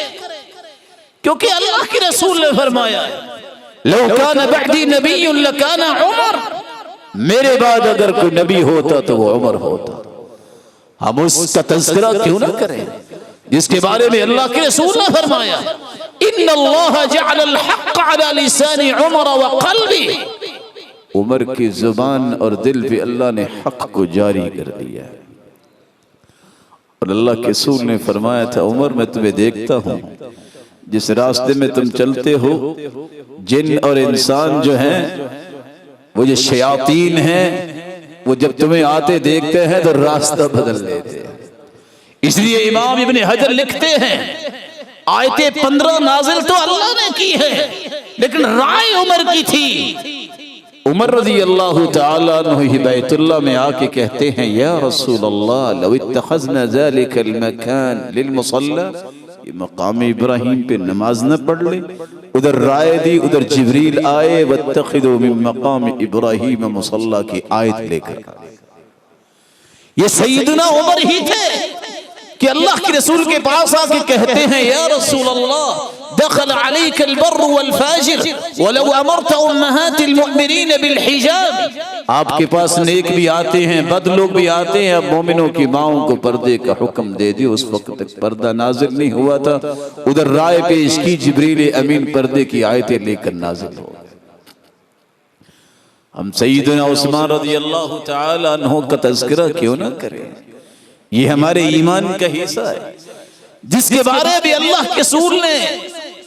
क्योंकि अल्लाह के रसूल ने फरमाया लौ कान बअदी नबिय्युन लकान उमर, मेरे बाद अगर कोई नबी होता तो वो उमर होता। हम उसका तज़किरा क्यों ना करें जिसके बारे में अल्लाह के रसूल ने फरमाया इन्नल्लाह जअलल हक़्क़ अला लिसानी उमर व क़ल्बी, उमर की जुबान और दिल पे अल्लाह ने हक़ को जारी कर दिया। और अल्लाह के रसूल ने फरमाया था उमर मैं तुम्हें देखता हूँ जिस रास्ते में तुम चलते हो, जिन और इंसान जो हैं वो जो शयातीन हैं वो जब तुम्हें आते देखते हैं तो रास्ता बदल लेते हैं। इसलिए इमाम इब्न हजर लिखते हैं आयते 15 नाजिल तो अल्लाह ने की है लेकिन राय उमर की थी। उमर रज़ी अल्लाह तआला अन्हु बैतुल्लाह में आके कहते हैं या रसूल अल्लाह लव इत्तखज़ना ज़ालिकल मकान लिल मुसल्ला, ये मकाम इब्राहिम पे नमाज न पढ़ ले। उधर राय दी, उधर जिब्रील आए वत्तखिदू मिन मकाम इब्राहिम मुसल्ला की आयत लेकर। ये सैयदना उमर ही थे कि अल्लाह के रसूल के पास आके कहते हैं या रसूल अल्लाह दखल अलैकल बर्र वल फाजिर वलौ अमरत उम्महातिल मुमिनीन बिल हिजाब, आपके पास नेक भी आते हैं बद लोग भी आते हैं, अब मोमिनों की माओं को पर्दे का हुक्म दे दियो। उस वक्त तक पर्दा नाजिल नहीं हुआ था। उधर राय पेश की, जिब्रील अमीन पर्दे की आयतें लेकर नाजिल हो। हम सैयदना उस्मान रज़ियल्लाहु तआला अन्हु का तज़किरा क्यों ना करें? ये हमारे ईमान का हिस्सा है जिसके बारे में अल्लाह के रसूल ने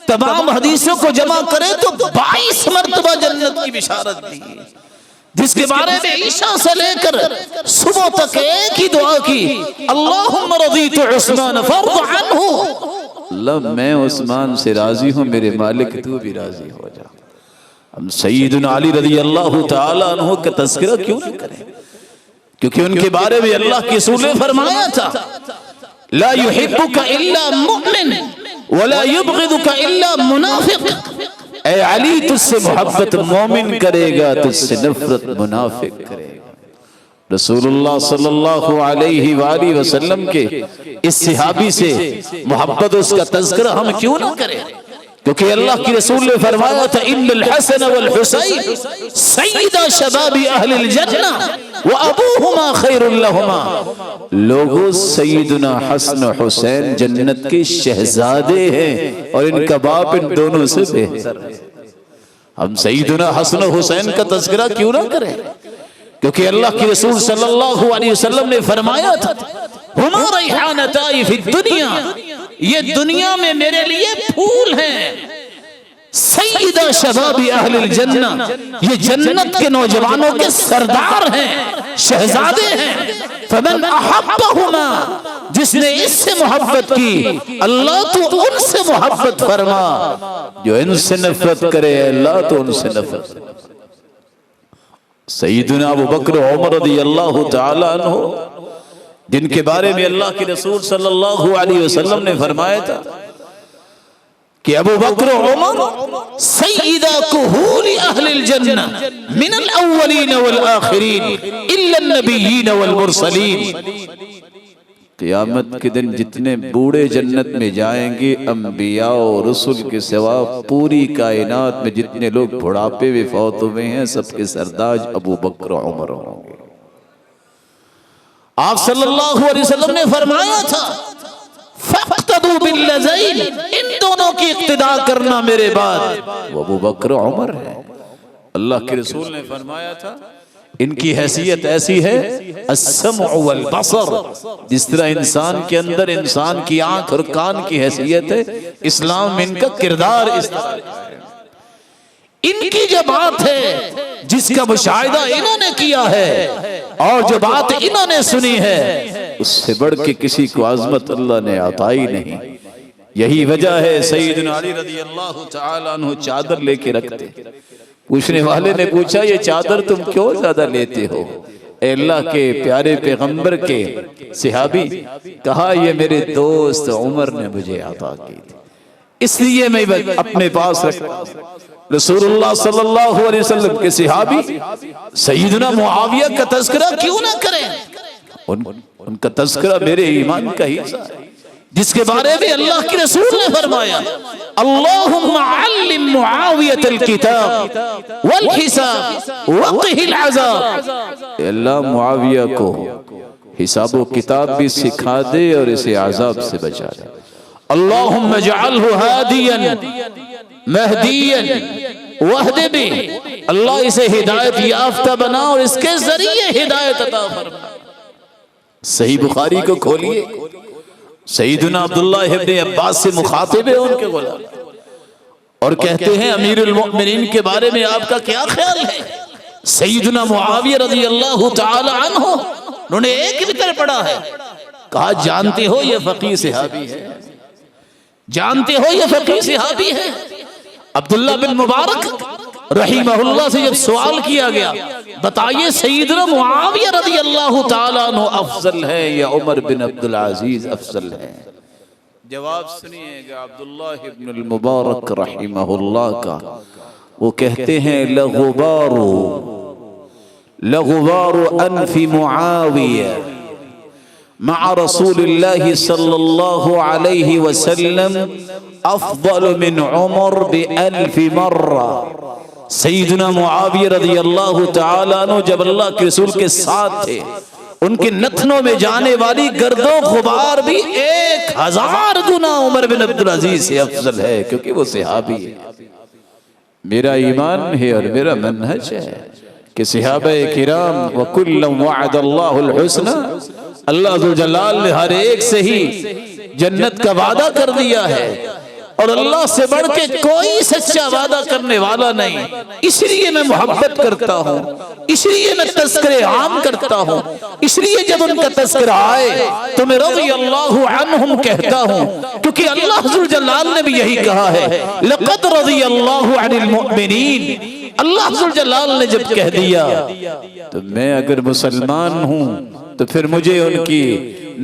तमाम हदीसों को जमा करे तो 22 मरतबा जन्नत की बिशारत दी, जिसके बारे में ईशा से लेकर सुबह तक एक ही दुआ की अल्लाहुम्मा रज़ीतु उस्मान फर्द अन्हु, अल्लाह मैं उस्मान से राजी हूँ, मेरे मालिक तू भी राजी हो जा। हम सैयदना अली रज़ियल्लाहु तआला अन्हु का तज़किरा क्यों न करें? क्योंकि उनके बारे में अल्लाह के रसूल ने फरमाया था ला युहिब्बुका इल्ला मुमिन वला युबग़िदुका इल्ला मुनाफिक, ऐ अली तुझसे मोहब्बत मोमिन करेगा, तुझसे नफरत मुनाफिक करेगा। रसूलुल्लाह सल्लल्लाहु अलैहि वाली वसल्लम के इस सहाबी से मोहब्बत उसका तज़किरा हम क्यों ना करें? क्योंकि अल्लाह की रसूल ने फरमाया था इन्नल हसन वल हुसैन सय्यदा शबाबी अहलिल जन्ना व अबूहुमा खैरुल लहुमा, लोगों सैयदना हसन और हुसैन जन्नत के शहजादे हैं और इनका बाप इन दोनों से बेहतर है। हम सैयदना हसन और हुसैन का तज़किरा क्यों ना करें? क्योंकि अल्लाह के रसूल सल्लल्लाहु अलैहि वसल्लम ने फरमाया था हुमा रैहानताई फिद दुनिया, ये दुनिया में मेरे लिए फूल हैं, सय्यदा शबाबी अहलिल जन्ना, ये जन्नत के नौजवानों के सरदार हैं, शहजादे हैं। फमन अहब्बहुमा, जिसने इससे मोहब्बत की अल्लाह तो उनसे मोहब्बत फरमा, जो इनसे नफरत करे अल्लाह तो उनसे नफरत। सैयदना अबू बकर उमर रज़ियल्लाहु तआला अन्हु जिनके बारे में अल्लाह के रसूल सल्लल्लाहु अलैहि वसल्लम ने फरमाया था कि अबू बकर उमर सय्यदा कुहूली अहलिल जन्ना मिनल अव्वलीन वल आखिरीन इल्ला नबिय्यीन वल मुरसलीन। क़यामत के दिन जितने बूढ़े जन्नत में जाएंगे अंबिया और रसूल के सिवा पूरी कायनात में जितने लोग बुढ़ापे में फौत हुए हैं सबके सरताज अबू बकर उमर होंगे। आप सल्लल्लाहु अलैहि वसल्लम ने फरमाया था फक़्तदू बिल्लज़ैन, इन दोनों की इक्तिदा करना मेरे बाद, वो अबू बकर उमर है। अल्लाह के रसूल ने फरमाया था इनकी हैसियत ऐसी है अस्समउ वल बसर, जिस तरह इंसान के अंदर इंसान की आंख और कान की हैसियत है, इस्लाम में इनका किरदार इस तरह है। इनकी जो बात है जिसका मुशाहिदा इन्होंने किया है और जो बात इन्होंने सुनी है उससे बढ़ के किसी को आजमत अल्लाह ने अता ही नहीं। यही वजह है सैयदना अली रज़ी अल्लाह तआला अन्हु चादर लेके रखते। पूछने वाले ने पूछा, ये चादर तुम क्यों ज्यादा लेते हो ए अल्लाह के प्यारे पैगंबर के सहाबी? कहा, ये मेरे दोस्त उमर ने मुझे अता की थी, इसलिए मैं अपने पास रखता। रसूलुल्लाह सल्लल्लाहु अलैहि वसल्लम के सहाबी सैयदना मुआविया का तज़किरा क्यों ना करें? उनका तज़किरा मेरे ईमान का हिस्सा है, जिसके बारे में अल्लाह के रसूल ने फरमाया, अल्लाहुम्मा अल्लिम मुआवियतल किताब वल हिसाब वक़िहिल अज़ाब। अल्लाह मुआविया को हिसाब व किताब भी सिखा दे और इसे अज़ाब से बचा दे। अल्लाहुम्मा जअलहु हादियन महदियन वहद बि, अल्लाह इसे हिदायत याफ्ता बना और इसके जरिए हिदायत अता फरमा। सही बुखारी को खोलिए, सईदुना अब्दुल्लाह इब्न अब्बास से मुखातिब है उनके गुलाम, और कहते हैं अमीरुल मोमिनीन के बारे में आपका क्या ख्याल है? सईदुना मुआविया रज़ी अल्लाह तआला अन्हु, उन्होंने एक वितर पढ़ा है। कहा, जानते हो ये फकीह सहाबी है, जानते हो ये फकीह सहाबी है। अब्दुल्लाह बिन मुबारक रहीमहुल्लाह से जब सवाल किया गया, बताइए सईदना मुआविया रज़ी अल्लाह तआला अन्हु अफजल है या उमर बिन अब्दुल अजीज अफजल है? जवाब सुनिएगा अब्दुल्लाह इब्न मुबारक रहीमहुल्लाह का। वो कहते हैं, लगुबारु अनफि मुआविया मअ रसूलिल्लाहि सल्लल्लाहु अलैहि वसल्लम अफदल मिन उमर बिअल्फि मर्रा। सईदना मुआविया रज़ी अल्लाह तआला अन्हु जब अल्लाह के रसूल के साथ थे, उनके नथनों में जाने वाली गर्दो गुबार भी 1000 गुना उमर बिन अब्दुल अजीज से अफजल है, क्योंकि वो सहाबी है। मेरा ईमान है और मेरा मनहज है कि सहाबाए किराम व कुल्लम वअदल्लाहुल हुस्ना, अल्लाह ज़ुल जलाल ने हर एक से ही जन्नत का वादा कर दिया है, और अल्लाह से बढ़ के कोई सच्चा वादा करने वाला नहीं। इसलिए मैं मोहब्बत करता हूँ, इसलिए मैं तज़किरे आम करता हूँ, इसलिए जब उनका तज़किरा आए तो मैं रज़ी अल्लाहु अन्हुम कहता हूँ, क्योंकि अल्लाह ज़ुल जलाल ने भी यही कहा है, लक़द रज़ी अल्लाहु अनिल मुमिनीन। अल्लाह ज़ुल जलाल ने जब कह दिया, तो मैं अगर मुसलमान हूँ तो फिर मुझे उनकी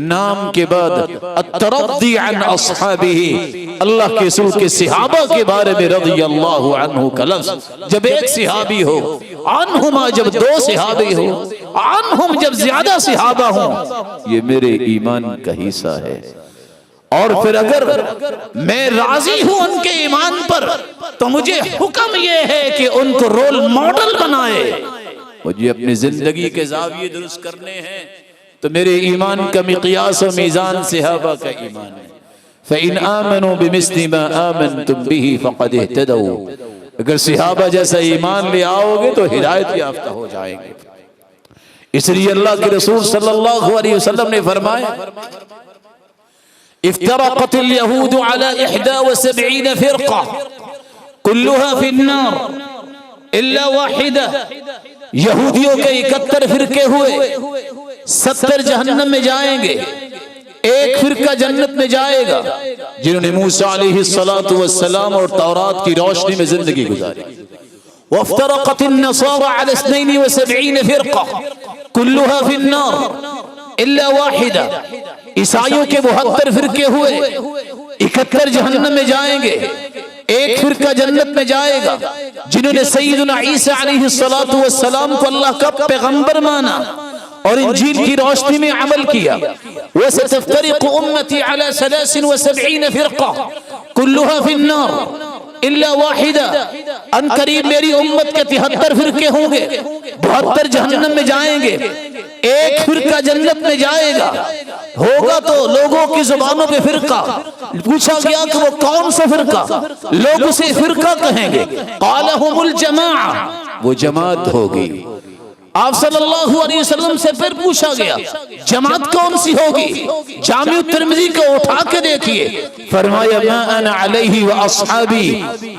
नाम के बाद अत्तरद्दी अन अस्हाबिही, अल्लाह के रसूल के सहाबा के बारे में रज़ी अल्लाहु अन्हु का लफ्ज़ जब एक सहाबी हो, अन्हुमा जब 2 सहाबी हो, अन्हुम जब ज्यादा सहाबा हो, ये मेरे ईमान का हिस्सा है। और फिर अगर मैं राजी हूं उनके ईमान पर, तो मुझे हुक्म ये है कि उनको रोल मॉडल बनाए। मुझे अपनी जिंदगी के ज़ाविये दुरुस्त करने हैं, तो मेरे ईमान का मिक़यास और मीज़ान सहाबा का ईमान है। फ़इन आमनू बिमिस्लि मा आमनतुम बिही फ़क़द इह्तदौ, अगर सहाबा जैसा ईमान ले आओगे तो हिदायत याफ्ता हो जाएंगे। इसलिए अल्लाह के रसूल सल्लल्लाहु अलैहि वसल्लम ने फरमाया, इफ्तरक़तिल यहूद अला 71 फ़िरक़ा कुल्लुहा फ़िन्नार इल्ला वाहिदा। यहूदियों के 71 फिरके हुए, 70 जहन्नम में जाएंगे, एक फिरका जन्नत में जाएगा, जिन्होंने मूसा अलैहिस्सलातु वस्सलाम और तौरात की रोशनी में जिंदगी गुजारी। वफ्तरक़तिन नसारा अला 72 फिरका कुल्लुहा फ़िन्नार इल्ला वाहिदा। ईसाइयों के 72 फिरके हुए, 71 जहन्नम में जाएंगे, एक फिरका जन्नत में जाएगा, जिन्होंने सैयदना ईसा अलैहिस्सलातु वस्सलाम को अल्लाह का पैगंबर माना और इंजील की रोशनी में अमल किया। वसतफ्तरिक़ु उम्मती अला 73 फिरका कुल्लुहा फ़िन्नार इल्ला वाहिदा। अन करीब मेरी उम्मत के 73 फिरके होंगे, 72 जहन्नम में जाएंगे, एक फिरका जन्नत में जाएगा। होगा तो लोगों की जुबानों पे फिरका। पूछा गया कि वो कौन सा फिरका? लोग उसे फिरका कहेंगे। क़ाला हुमुल जमाअ, वो जमात होगी। आप सल्लल्लाहु अलैहि वसल्लम से फिर पूछा गया जमात कौन सी होगी? जामिउ तिर्मिज़ी को उठा के देखिए, फरमाया मा अना अलैहि व अस्हाबी,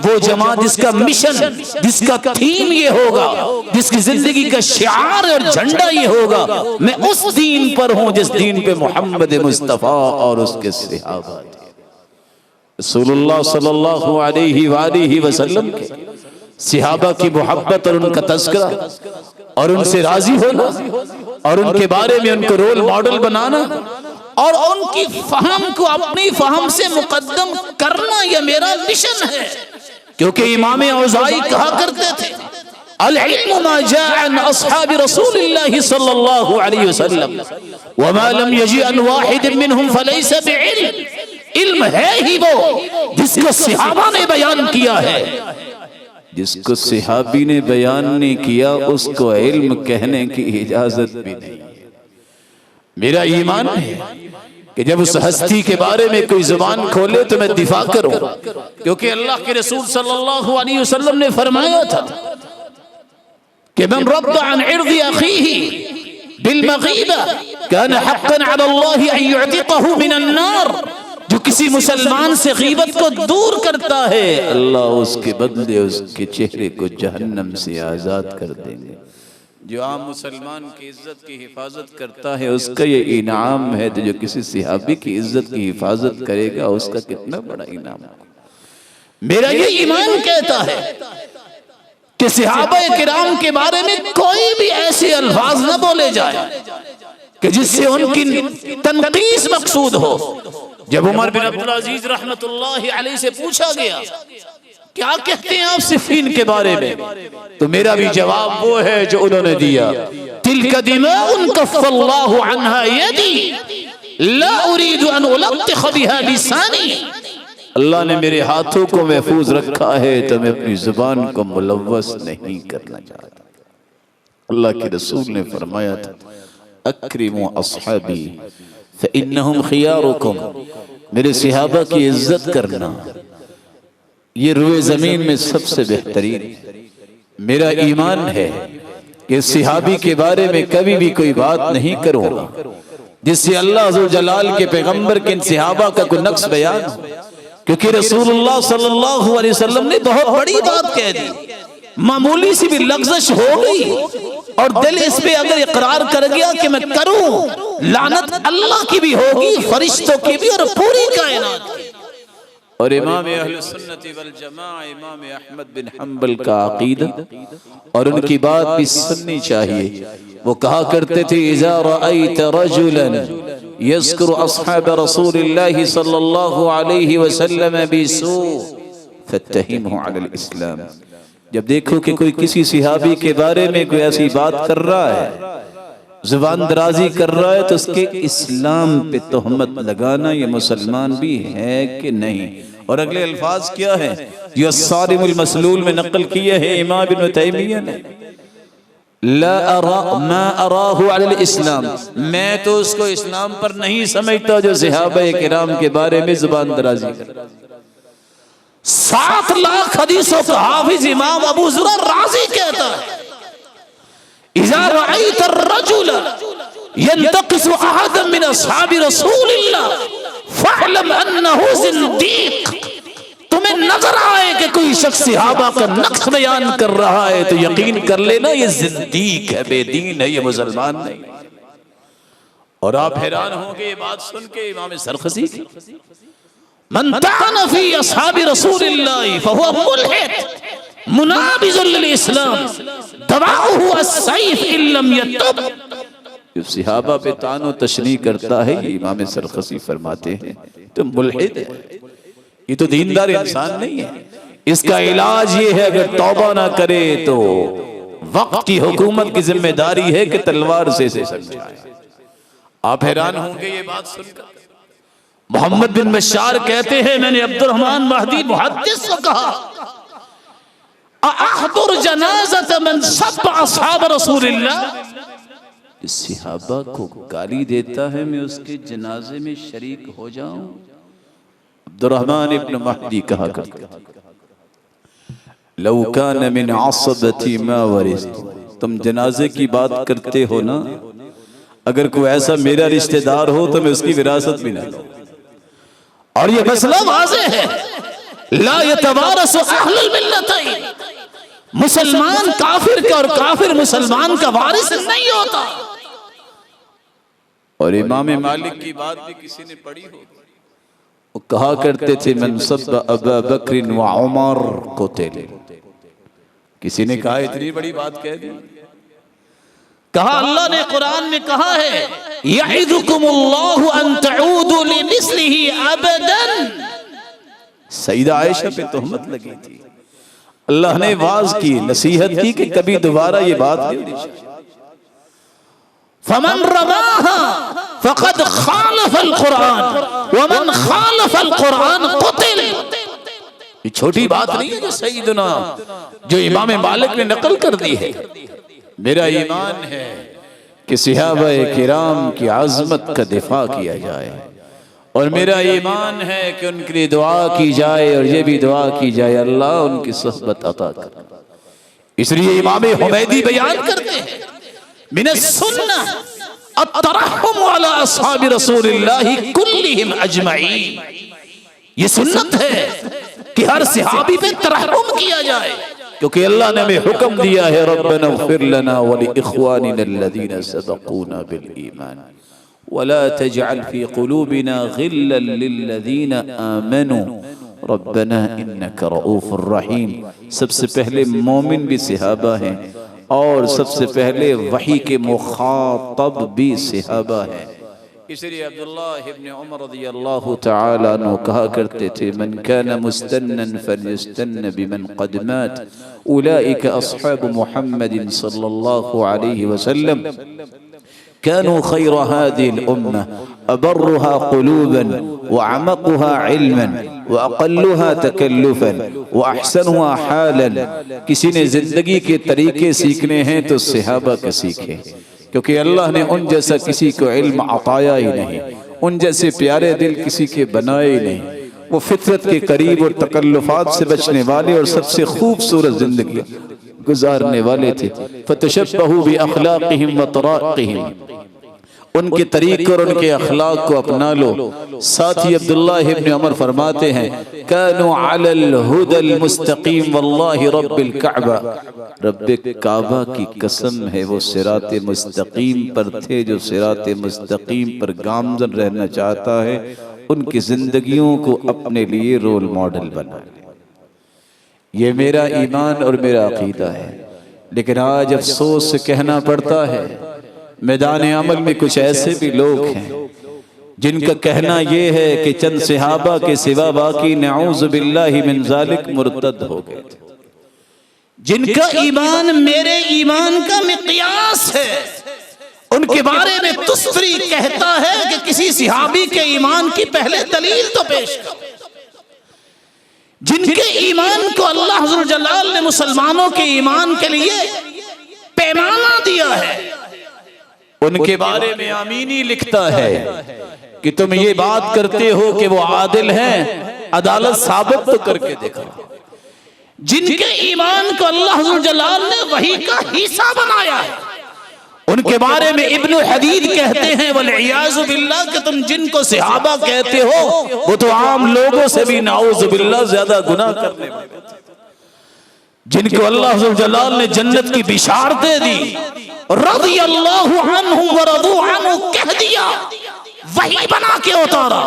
वो जमात जिसका मिशन, जिसका थीम ये होगा, जिसकी जिंदगी का शिआर और झंडा ये होगा, मैं उस दीन पर हूं जिस दीन पे मोहम्मद मुस्तफा और उसके सहाबा थे। रसूलुल्लाह सल्लल्लाहु अलैहि वसल्लम के सहाबा की मोहब्बत और उनका तज़किरा और उनसे राजी होना और उनके बारे में उनको रोल मॉडल बनाना और उनकी फहम को अपनी फहम से मुकद्दम करना, यह मेरा मिशन है। क्योंकि इमाम औज़ाई कहा करते थे, अल इल्मु मा जाअ अन अस्हाबि रसूलिल्लाहि सल्लल्लाहु अलैहि वसल्लम व मा लम यजी अन वाहिद मिनहुम फलैसा बिइल्म। इल्म है ही वो जिसको सहाबा ने बयान किया है, जिसको सहाबी ने बयान नहीं किया उसको इल्म कहने की इजाजत भी नहीं है। मेरा ईमान है कि जब उस हस्ती के बारे में कोई जुबान खोले तो मैं दिफा करूं, क्योंकि अल्लाह के रसूल सल्लल्लाहु अलैहि वसल्लम ने फरमाया था कि मन रद्द अन इर्दी अखीही बिल मगीबा कान हक्कन अला अल्लाह अन युअतिकहु मिनन नार। जो किसी मुसलमान से गीबत को दूर करता है, अल्लाह उसके बदले उसके चेहरे को जहन्नम से आजाद कर देंगे। जो आम मुसलमान की इज्जत की हिफाजत करता है उसका ये इनाम है, तो जो किसी सहाबी की इज्जत की हिफाजत करेगा उसका कितना बड़ा इनाम है। मेरा ये ईमान कहता है कि सहाबा किराम के बारे में कोई भी ऐसे अल्फाज न बोले जाए कि जिससे उनकी तनकीस मकसूद हो। जब उमर बिन अब्दुल अजीज रहमतुल्लाहि अलैहि से पूछा गया क्या कहते हैं आप सिफ़ीन के बारे में, तो मेरा भी जवाब वो है जो उन्होंने दिया, तिलका दिमाउन कफ़्फ़ल्लाहु अन्हा यदी ला उरीदु अन उलत्तिख़ बिहा लिसानी। अल्लाह ने मेरे हाथों को महफूज रखा है तो मैं अपनी जुबान को मुलव्वस नहीं करना चाहता। अल्लाह के रसूल ने फरमाया था, अक्रिमु अस्हाबी फ़इन्नहुम खियारुकुम, मेरे सहाबा की इज्जत करना ये रुए जमीन में सबसे बेहतरीन। मेरा ईमान है कि सहाबी के बारे में कभी भी कोई बात नहीं करूंगा जिससे अल्लाह अज़्ज़ व जलाल के पैगंबर के सहाबा का कोई नक्स बयान हो, क्योंकि रसूलुल्लाह सल्लल्लाहु अलैहि वसल्लम ने बहुत बड़ी बात कह दी, मामूली सी भी लग़्ज़श हो गई और दिल इस पे अगर इकरार कर गया कि मैं करूं, लानत अल्लाह की भी होगी, फरिश्तों की भी और पूरी कायनात की। और इमाम अहले सुन्नत वल जमा इमाम अहमद बिन हंबल का अकीदा और उनकी बात भी सुननी चाहिए। वो कहा करते थे, इज़ा रअयत रजुलन यज़कुरु अस्हाब रसूलिल्लाहि सल्लल्लाहु अलैहि वसल्लम बिसू फत्तहिमहु अलल इस्लाम। जब देखो कि कोई किसी सहाबी के बारे में कोई ऐसी बात कर रहा है, जुबान दराजी कर रहा है, तो उसके इस्लाम पे तोहमत लगाना, ये मुसलमान भी है कि नहीं। और अगले अल्फाज क्या है जो सारिमुल मसलूल में नकल किए हैं इमाम इब्न तैमिया ने, ला अरा मा अराहु अलल इस्लाम, मैं तो उसको इस्लाम पर नहीं समझता जो सहाबा किराम के बारे में जुबान दराजी कर। 7 लाख हदीसों का हाफिज इमाम अबू ज़ुरर राज़ी कहता है, इज़ा रअयत अर्रजुल यंतक़िसु अहदन मिन अस्हाबि रसूलिल्लाह फ़अलम अन्नहु ज़िंदीक़। तुम्हें नजर आए कि कोई शख्स सहाबा का नक्श बयान कर रहा है तो यकीन कर लेना ये ज़िंदीक़ है, बेदीन है, ये मुसलमान नहीं। और आप हैरान होंगे ये बात सुन के इमाम सरखसी की, मन ताना फी अस्हाबि रसूलिल्लाह फहुवा मुल्हिद मुनाबिज़ुल लिल इस्लाम दवाउहु अस्सैफ इल्लम यतुब। जो सहाबा पे तानो तशनी करता है, इमाम सरखसी फरमाते हैं तो मुल्हिद है, ये तो दीनदार इंसान नहीं है। इसका इलाज ये है अगर तौबा ना करे तो वक्त की हुकूमत की जिम्मेदारी है कि तलवार से समझाए। आप हैरान होंगे ये बात सुनकर। मोहम्मद बिन बशार कहते हैं, मैंने अब्दुर्रहमान महदी मुहद्दिस को कहा, अहदुर जनाज़त मन सब्ब अस्हाब रसूलिल्लाह। सहाबा को गाली देता है, मैं उसके जनाजे में शरीक हो जाऊं। अब्दुर्रहमान इब्न महदी कहा करते, लौ कान मिन असबती मा वरिस्तु, तुम जनाजे की बात करते हो ना, अगर कोई ऐसा मेरा रिश्तेदार हो तो मैं उसकी विरासत भी ना लूं। और ये मसला वाज़ेह है, ला यतवारसु अहलुल मिल्लतैन, मुसलमान काफिर का और काफिर मुसलमान का वारिस नहीं होता। और इमाम मालिक की बात भी किसी ने पढ़ी हो, वो कहा करते थे मन सब्ब अबा बकर व उमर कुतिल। किसी ने कहा इतनी बड़ी बात कह दी। कहा अल्लाह ने कुरान में कहा है यइदुकुमुल्लाहु अन तऊदु लिमिस्लिही अबदन। सईदा आयशा पे तोहमत लगी थी, अल्लाह ने वाज की, नसीहत की कि कभी दोबारा ये बात नहीं होनी। फमन रमाहा फकद खालफल कुरान वमन खालफल कुरान कुतिल। ये छोटी बात नहीं है जो सईदना, जो इमाम मालिक ने नकल कर दी है। मेरा ईमान है कि सहाबाए किराम की आज़मत का दिफा किया जाए, और मेरा ईमान है कि उनके लिए दुआ की जाए, और ये भी दुआ की जाए अल्लाह उनकी सहबत अता कर। इसलिए इमाम हुमैदी बयान करते हैं मिनस सुन्नह अत्तरहुम अला अस्हाबि रसूलिल्लाहि कुल्लिहिम अजमईन। ये सुन्नत है कि हर सहाबी पे तरहम किया जाए, क्योंकि अल्लाह ने हमें हुक्म दिया है रब्बना इग़फिर लना व लिइख्वानिना अल्लज़ीना सबक़ूना बिल ईमान वला तजअल फी क़ुलूबिना ग़िल्लन लिल्लज़ीना आमनू रब्बना इन्नका रऊफ़ुर रहीम। सबसे पहले मोमिन भी सहाबा हैं, और सबसे पहले वही के मुखातब भी सहाबा हैं। इसलिए अब्दुल्लाह इब्न उमर रज़ियल्लाहु तआला अन्हु कहा करते थे मन कान मुस्तन्नन फल्यस्तन्न बिमन क़द मात उलाइका अस्हाबु मुहम्मदिन सल्लल्लाहु अलैहि वसल्लम कानू खैर हादिहिल उम्मह अबर्रुहा क़ुलूबन व अमक़ुहा इल्मन व अक़ल्लुहा तकल्लुफ़न व अहसनुहा हालन। किसी ने जिंदगी के तरीके सीखने हैं तो सहाबा के सीखे, क्योंकि अल्लाह ने उन जैसा किसी को इल्म अताया ही नहीं, उन जैसे प्यारे दिल किसी के बनाए ही नहीं। वो फितरत के करीब और तकल्लुफात से बचने वाले और सबसे खूबसूरत जिंदगी गुजारने वाले थे। फतशब्बहू बि अखलाक़िहिम व तराक़िहिम, उनके तरीक़े और उनके अखलाक को अपना लो। साथ ही अब्दुल्लाह इब्न उमर फरमाते हैं कानू अलल हुदल मुस्तकीम वल्लाहि रब्बिल कअबा, रब्बे काबा की कसम है वो सिराते मुस्तकीम पर थे। जो सिराते मुस्तकीम पर गामजन रहना चाहता है उनकी जिंदगियों को अपने लिए रोल मॉडल बना। ये मेरा ईमान और मेरा अकीदा है, लेकिन आज अफसोस से कहना पड़ता है मैदान अमल में कुछ ऐसे भी लोग हैं जिनका कहना यह है कि चंद सहाबा के सिवा बाकी नऊज़ बिल्लाहि मिन ज़ालिक मुर्तद हो गए थे। जिनका ईमान मेरे ईमान का मिक़यास है, उनके बारे में तुस्तरी कहता है कि किसी सहाबी के ईमान की पहले दलील तो पेश करो। जिनके ईमान को अल्लाह अज़्ज़ व जल्ल ने मुसलमानों के ईमान के लिए पैमाना दिया है, उनके बारे में आमीनी लिखता है कि तुम ये बात करते हो कि वो आदिल हैं, अदालत साबित तो करके देखो। जिनके ईमान को अल्लाह अज़्ज़ व जल्ल ने वही का हिस्सा बनाया है, उनके बारे में इब्न हदीद कहते हैं वल्इयाज़ु बिल्लाह कि तुम जिनको सहाबा कहते हो वो तो आम लोगों से भी नाऊज़ बिल्लाह ज्यादा गुनाह करने वाले थे। जिनको अल्लाह अज़्ज़ व जल्ल ने जन्नत की बिशारतें दी, रज़ियल्लाहु अन्हु व रज़ू अन्हु कह दिया, वही बना के उतारा।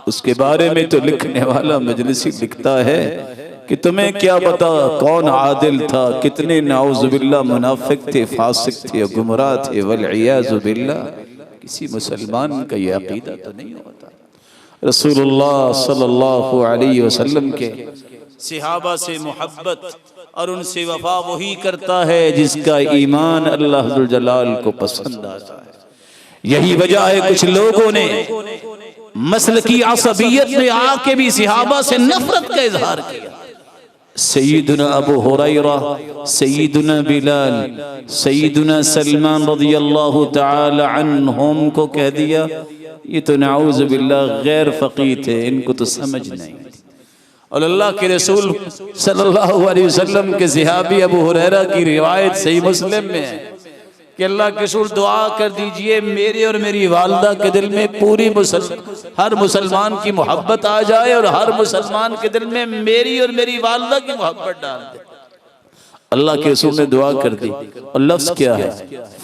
उसके बारे में तो लिखने वाला मजलिसी लिखता है कि तुम्हें क्या पता कौन आदिल था, कितने नाउज़ुबिल्लाह मुनाफिक थे, फासिक थे, गुमराह थे। वल्इयाज़ु बिल्लाह, किसी मुसलमान का ये अकीदा तो नहीं होता। रसूलुल्लाह सल्लल्लाहु अलैहि वसल्लम के सहाबा से मोहब्बत और उनसे वफा वही करता है जिसका ईमान अल्लाह अज़्ज़ व जल्ल को पसंद आता है। यही वजह है कुछ लोगों ने मसल की असबियत में आके भी सहाबा से नफरत का इजहार किया। सैयदुना अबू हुरैरा, सैयदुना बिलाल, सैयदुना सलमान रज़ियल्लाहु तआला अन्हुम को कह दिया ये तो नाऊज़ बिल्लाह गैर फ़क़ीह थे, इनको तो समझ नहीं। और अल्लाह के रसूल सल्लल्लाहु अलैहि वसल्लम के सहाबी अबू हुरैरा की रिवायत सही मुस्लिम में है कि अल्लाह के रसूल दुआ कर दीजिए मेरे और मेरी वालदा के दिल में पूरी हर मुसलमान की मोहब्बत आ जाए और हर मुसलमान के दिल में मेरी और मेरी वालदा की मोहब्बत डाल दे। अल्लाह के रसूल ने दुआ कर दी और लफ्ज़ क्या है,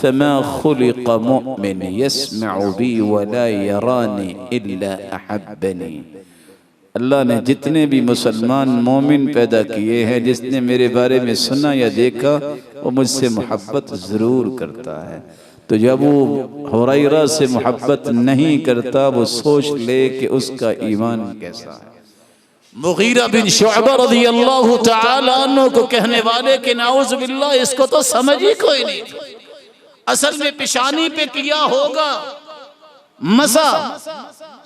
फमा खुलिक़ मुमिन यस्मउ बी वला यरानी इल्ला अहब्बनी। अल्लाह ने जितने भी मुसलमान मोमिन पैदा किए हैं, जिसने मेरे बारे में सुना या देखा, वो मुझसे मोहब्बत ज़रूर करता है। तो जब वो हुरैरा से मोहब्बत नहीं करता, वो सोच ले कि उसका ईमान कैसा है। मुगीरा बिन शुअबा रज़ियल्लाहु तआला अन्हु को कहने वाले कि नाउज़ बिल्लाह, इसको तो समझ ही कोई नहीं थी। असल में पेशानी पे किया होगा मसा,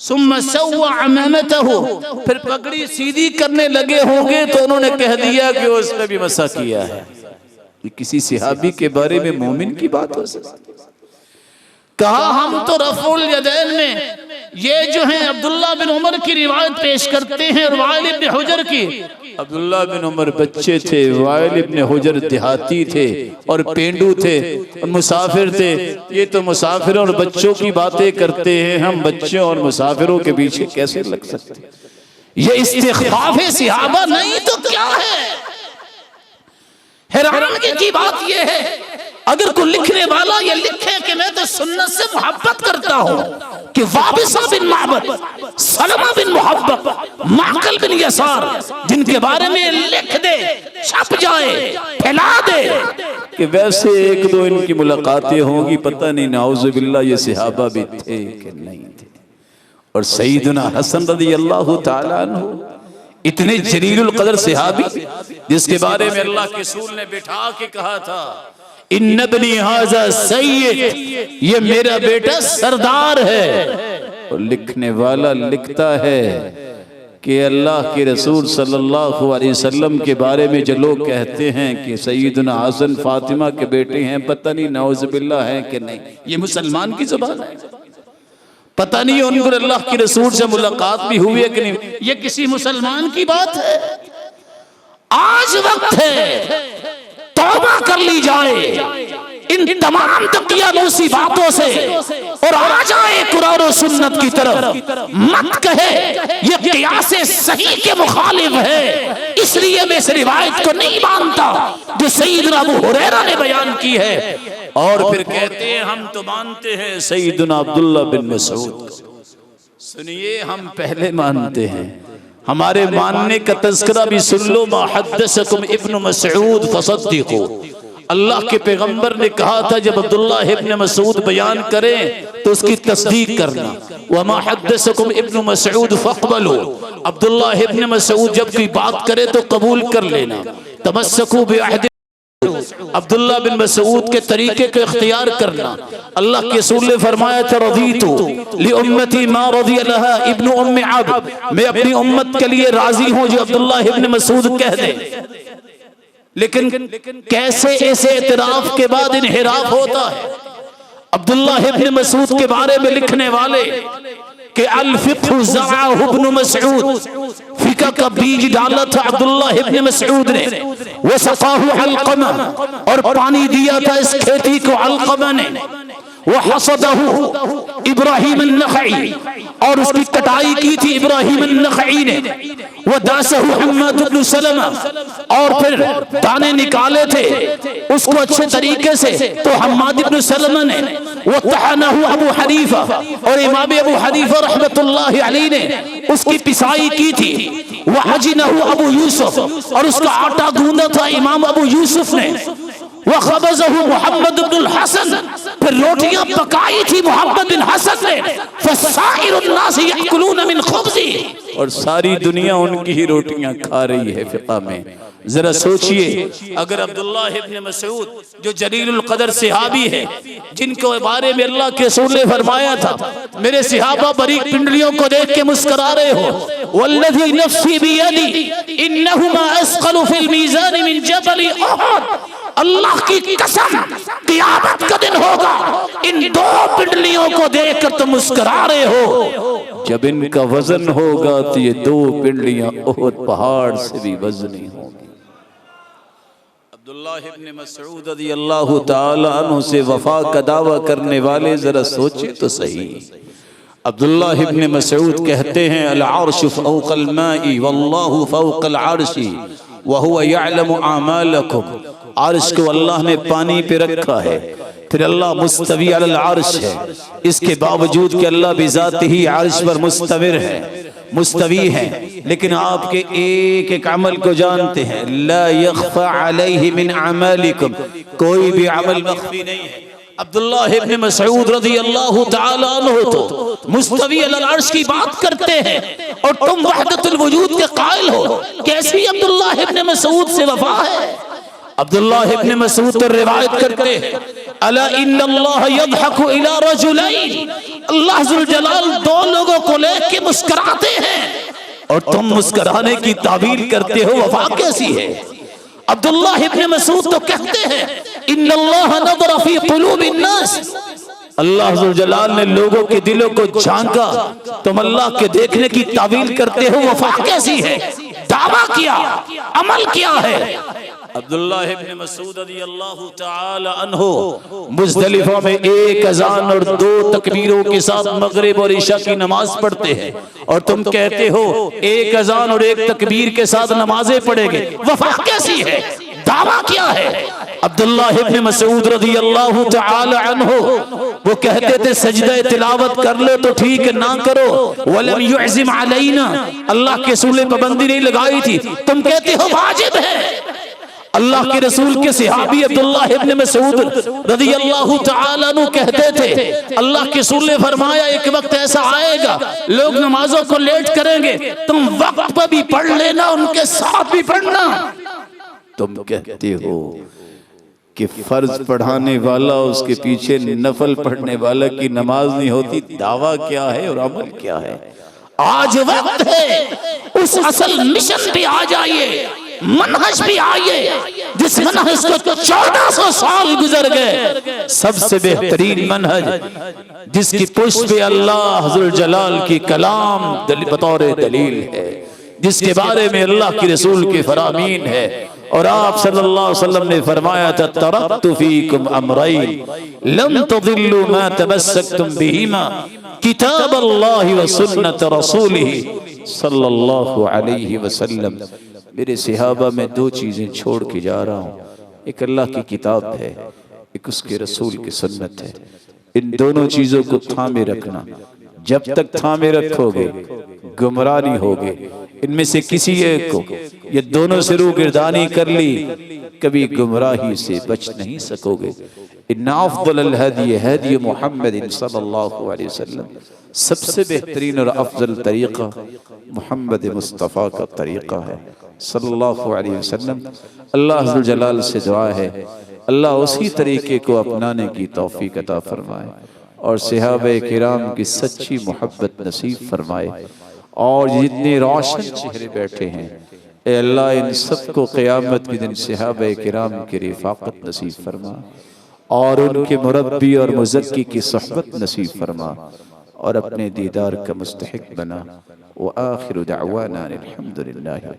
सुम्मा सव्वा अमामतहु, फिर पगड़ी सीधी करने लगे होंगे तो उन्होंने कह दिया कि उसने भी मसा किया है। किसी सहाबी के बारे में मोमिन की बात हो सकती? कहा हम तो रफुल यदैन में ये जो है अब्दुल्ला बिन उमर की रिवायत पेश करते हैं और वाइल इब्न हुजर की। अब्दुल्ला बिन उमर बच्चे थे, वाइल इब्न हुजर देहाती थे और पेंडू थे और मुसाफिर थे। ये तो मुसाफिर और बच्चों की बातें करते हैं, हम बच्चों और मुसाफिरों के पीछे कैसे लग सकते? ये इस्तिख्फाफ़े सहाबा नहीं तो क्या है? हैरानगी की बात ये है, अगर कोई लिखने वाला ये लिखे कि मैं तो सुन्नत से मोहब्बत करता हूँ, कि वाबिसा बिन माबद, सलमा बिन मुहब्बत, माकल बिन यसार, जिनके बारे में लिख दे, छप जाए, फैला दे कि वैसे एक दो इनकी मुलाकातें होंगी, पता नहीं नाउज़ुबिल्लाह ये सहाबा भी थे कि नहीं थे। और सैयदना हसन रज़ियल्लाहु ताला अन्हु, इतने जलीलुल कदर सहाबी, जिसके बारे में अल्लाह के रसूल ने बिठा के कहा था, इन्न इब्नी हाज़ा सय्यद, ये मेरा बेटा सरदार है। और लिखने वाला लिखता है कि अल्लाह के रसूल सल्लल्लाहु अलैहि वसल्लम के बारे में जो लोग कहते हैं कि सैयदना हसन फातिमा के बेटे हैं, पता नहीं नाउज़ुबिल्लाह है कि नहीं। ये मुसलमान की जुबान है, पता नहीं उनको अल्लाह के रसूल से मुलाकात भी हुई है कि नहीं। ये किसी मुसलमान की बात है? आज वक्त है तौबा कर ली जाए इन तमाम तकियानूसी बातों से और आ जाए कुरान और सुन्नत की तरफ। मत कहे ये क़ियासे सही के मुखालिफ है, इसलिए मैं इस रिवायत को नहीं मानता जो सैयदना अबू हुरैरा ने बयान की है। और फिर कहते हैं हम तो मानते हैं सैयदना अब्दुल्ला बिन मसऊद। सुनिए, हम पहले मानते हैं, हमारे मानने का तज़किरा भी सुन लो। मा हद्दसकुम इब्न मसऊद फसद्दिक़ू। अल्लाह के पैगंबर ने कहा था जब अब्दुल्ला इब्न मसऊद बयान करें तो उसकी तस्दीक करना। व मा हद्दसकुम इब्न मसऊद फक़बलू। अब्दुल्ला इब्न मसऊद जब कोई बात करे तो कबूल कर लेना। तमस्सकू बिअहद, अब्दुल्ला बिन मसऊद के तरीके को इख्तियार करना। अल्लाह के रसूल ने फरमाया था रज़ीतु लि उम्मती मा रज़िया लहा इब्न उम्मी अब्द, मैं अपनी उम्मत के लिए राजी हूँ जो अब्दुल्ला इब्न मसऊद कह दे। लेकिन कैसे ऐसे इतराफ के बाद इनहिराफ होता है। अब्दुल्ला इब्न मसऊद के बारे में लिखने वाले कि अल फ़िक़्हु ज़अअहु इब्न मसऊद, फ़िक़्ह का बीज डाला था अब्दुल्ला इब्न मसऊद ने। वो सक़ाहु अलक़मा, और पानी दिया था इस खेती को अलक़मा ने। वो हसदहु इब्राहीम अन्नख़ई, और उसकी कटाई की थी इब्राहीम अन्नख़ई ने। वो दासहु हम्माद इब्न सलमा, और फिर दाने निकाले थे उसको अच्छे तरीके से तो हम्माद इब्न सलमा ने। वो तहनहु अबू हनीफा, और इमाम अबू हनीफा रहमतुल्लाहि अलैहि ने उसकी पिसाई की थी। वह हजिनहु अबू यूसुफ, और उसका आटा गूंदा था इमाम अबू यूसुफ ने। वह खबज़हु मोहम्मद बिन हसन, फिर रोटियां पकाई थी मोहम्मद बिन हसन ने। फसाइरुन नास यअकुलून मिन खुब्ज़ी, और सारी दुनिया उनकी ही रोटियां खा रही है। फ़िक़्ह में जरा सोचिए, अगर अब्दुल्ला इब्न मसऊद जो जलीलुल कदर सहाबी है, जिनको बारे में अल्लाह के रसूल ने फरमाया था मेरे सहाबा बरीक पिंडलियों को देख के मुस्कुरा रहे हो, वल्लज़ी नफ़्सी बियदी इन्नहुमा अस्क़लु फ़िल मीज़ान मिन जबल उहद। अल्लाह की कसम, क़यामत का दिन होगा, इन दो पिंडलियों को देखकर तुम मुस्कुरा रहे हो, जब इनका वजन होगा तो ये 2 पिंडलियां उहद पहाड़ से भी वजनी होंगी। अब्दुल्लाह इब्न मसऊद रज़ियल्लाहु ताला अन्हु से वफा का दावा करने वाले जरा सोचे तो सही। अब्दुल्लाह इब्न मसऊद कहते हैं, अल अर्शु फौक़ल माई वल्लाहु फौक़ल अर्शी व हुवा यअलमु आमालकुम। अर्श को अल्लाह ने पानी पे रखा है, फिर अल्लाह मुस्तवी अलल अर्श है, इसके बावजूद कि अल्लाह बिज़ाती ही अर्श पर मुस्तविर है, मुस्तवी है, लेकिन आपके एक एक अमल को जानते हैं। ला यख्फा अलैहि मिन अमालिकुम, कोई भी अमल मख्फी नहीं है। अब्दुल्लाह इब्न मसऊद रज़ियल्लाहु ताला अन्हु तो मुस्तवी अलल अर्श की बात करते हैं और तुम वहदतुल वजूद के कायल हो। कैसी अब्दुल्लाह इब्न मसऊद से वफा है? अब्दुल्लाह इब्न मसऊद तो रिवायत करते हैं, अला इन्नल्लाह यदहकु इला रजुलैन, अल्लाह जुल जलाल 2 लोगों को लेके मुस्कुराते हैं और तुम मुस्कुराने की ताबीर करते हो। वफा कैसी है? अब्दुल्लाह इब्न मसऊद तो कहते हैं, इन्नल्लाह नज़रा फी क़ुलूबिन नास, अल्लाह जुल जलाल ने लोगों के दिलों को झांका, तुम अल्लाह के देखने की ताबीर करते हो। वफा कैसी है? दावा किया, अमल किया है। अब्दुल्लाह इब्न मसऊद रज़ियल्लाहु ताला अन्हु मुज़दलिफा में 1 अज़ान और 2 तकबीरों के साथ मगरिब और इशा की नमाज पढ़ते हैं और तुम कहते हो 1 अज़ान और 1 तकबीर के साथ नमाजें पढ़ेंगे। वफा कैसी है? दावा क्या है? अब्दुल्लाह इब्न मसऊद रज़ियल्लाहु ताला अन्हु वो कहते थे, सजदा तिलावत कर लो तो ठीक, ना करो वलम युअज़िम अलैना, अल्लाह के रसूल ने पाबंदी नहीं लगाई थी, तुम कहते हो वाजिब है। अल्लाह के रसूल के सहाबी अब्दुल्लाह इब्न मसऊद रज़ियल्लाहु ताला अन्हु कहते थे, अल्लाह के रसूल ने फरमाया एक वक्त ऐसा आएगा लोग नमाजों को लेट करेंगे, तुम वक्त पर भी पढ़ लेना, उनके साथ भी पढ़ना। तुम कहते हो कि फर्ज पढ़ाने वाला उसके पीछे नफल पढ़ने वाला की नमाज नहीं होती। दावा क्या है और अमल क्या है? आज वक्त है उस असल मिशन पे आ जाइए, मनहज भी आइए जिस मनहज को 1400 साल गुजर गए। सबसे बेहतरीन मनहज जिसकी पुष्ट पे अल्लाह जुल जलाल की कलाम बतौर दलील है, जिसके बारे में अल्लाह के रसूल के फरामीन है और आप सल्लल्लाहु अलैहि वसल्लम ने फरमाया था, तरक्तु फीकुम अमरैन लम तदिल्लु मा तमस्सकतुम बिहिमा, किताब अल्लाह व सुन्नत रसूलिही सल्लल्लाहु अलैहि वसल्लम। मेरे सहाबा में 2 चीजें छोड़ के जा रहा हूँ, एक अल्लाह की किताब है, एक उसके रसूल की सुन्नत है। इन दोनों चीजों को थामे रखना, जब तक थामे रखोगे गुमराह नहीं होगे। इनमें से किसी एक को ये दोनों से रूगिरदानी कर ली, कभी गुमराही से बच नहीं सकोगे। इन्ना अफ़ज़ल हदी हदी मुहम्मद सल्लल्लाहु अलैहि वसल्लम, सबसे बेहतरीन और अफजल तरीका मोहम्मद मुस्तफ़ा का तरीका है सल्लल्लाहु अलैहि वसल्लम। अल्लाह अज़्ज़ल जलाल से दुआ है अल्लाह उसी तरीके को अपनाने की तौफीक अता फरमाए और सहाबे किराम की सच्ची मोहब्बत नसीब फरमाए। और जितने रोशन चेहरे बैठे हैं ए अल्लाह इन सबको क़यामत के दिन सहाबे किराम की रिफ़ाक़त नसीब फरमा और उनके मुरब्बी और मुज़क्की की सोहबत नसीब फरमा और अपने दीदार का मुस्तहिक़ बना। व आखिरु दअवाना अनिल हम्दुलिल्लाहि।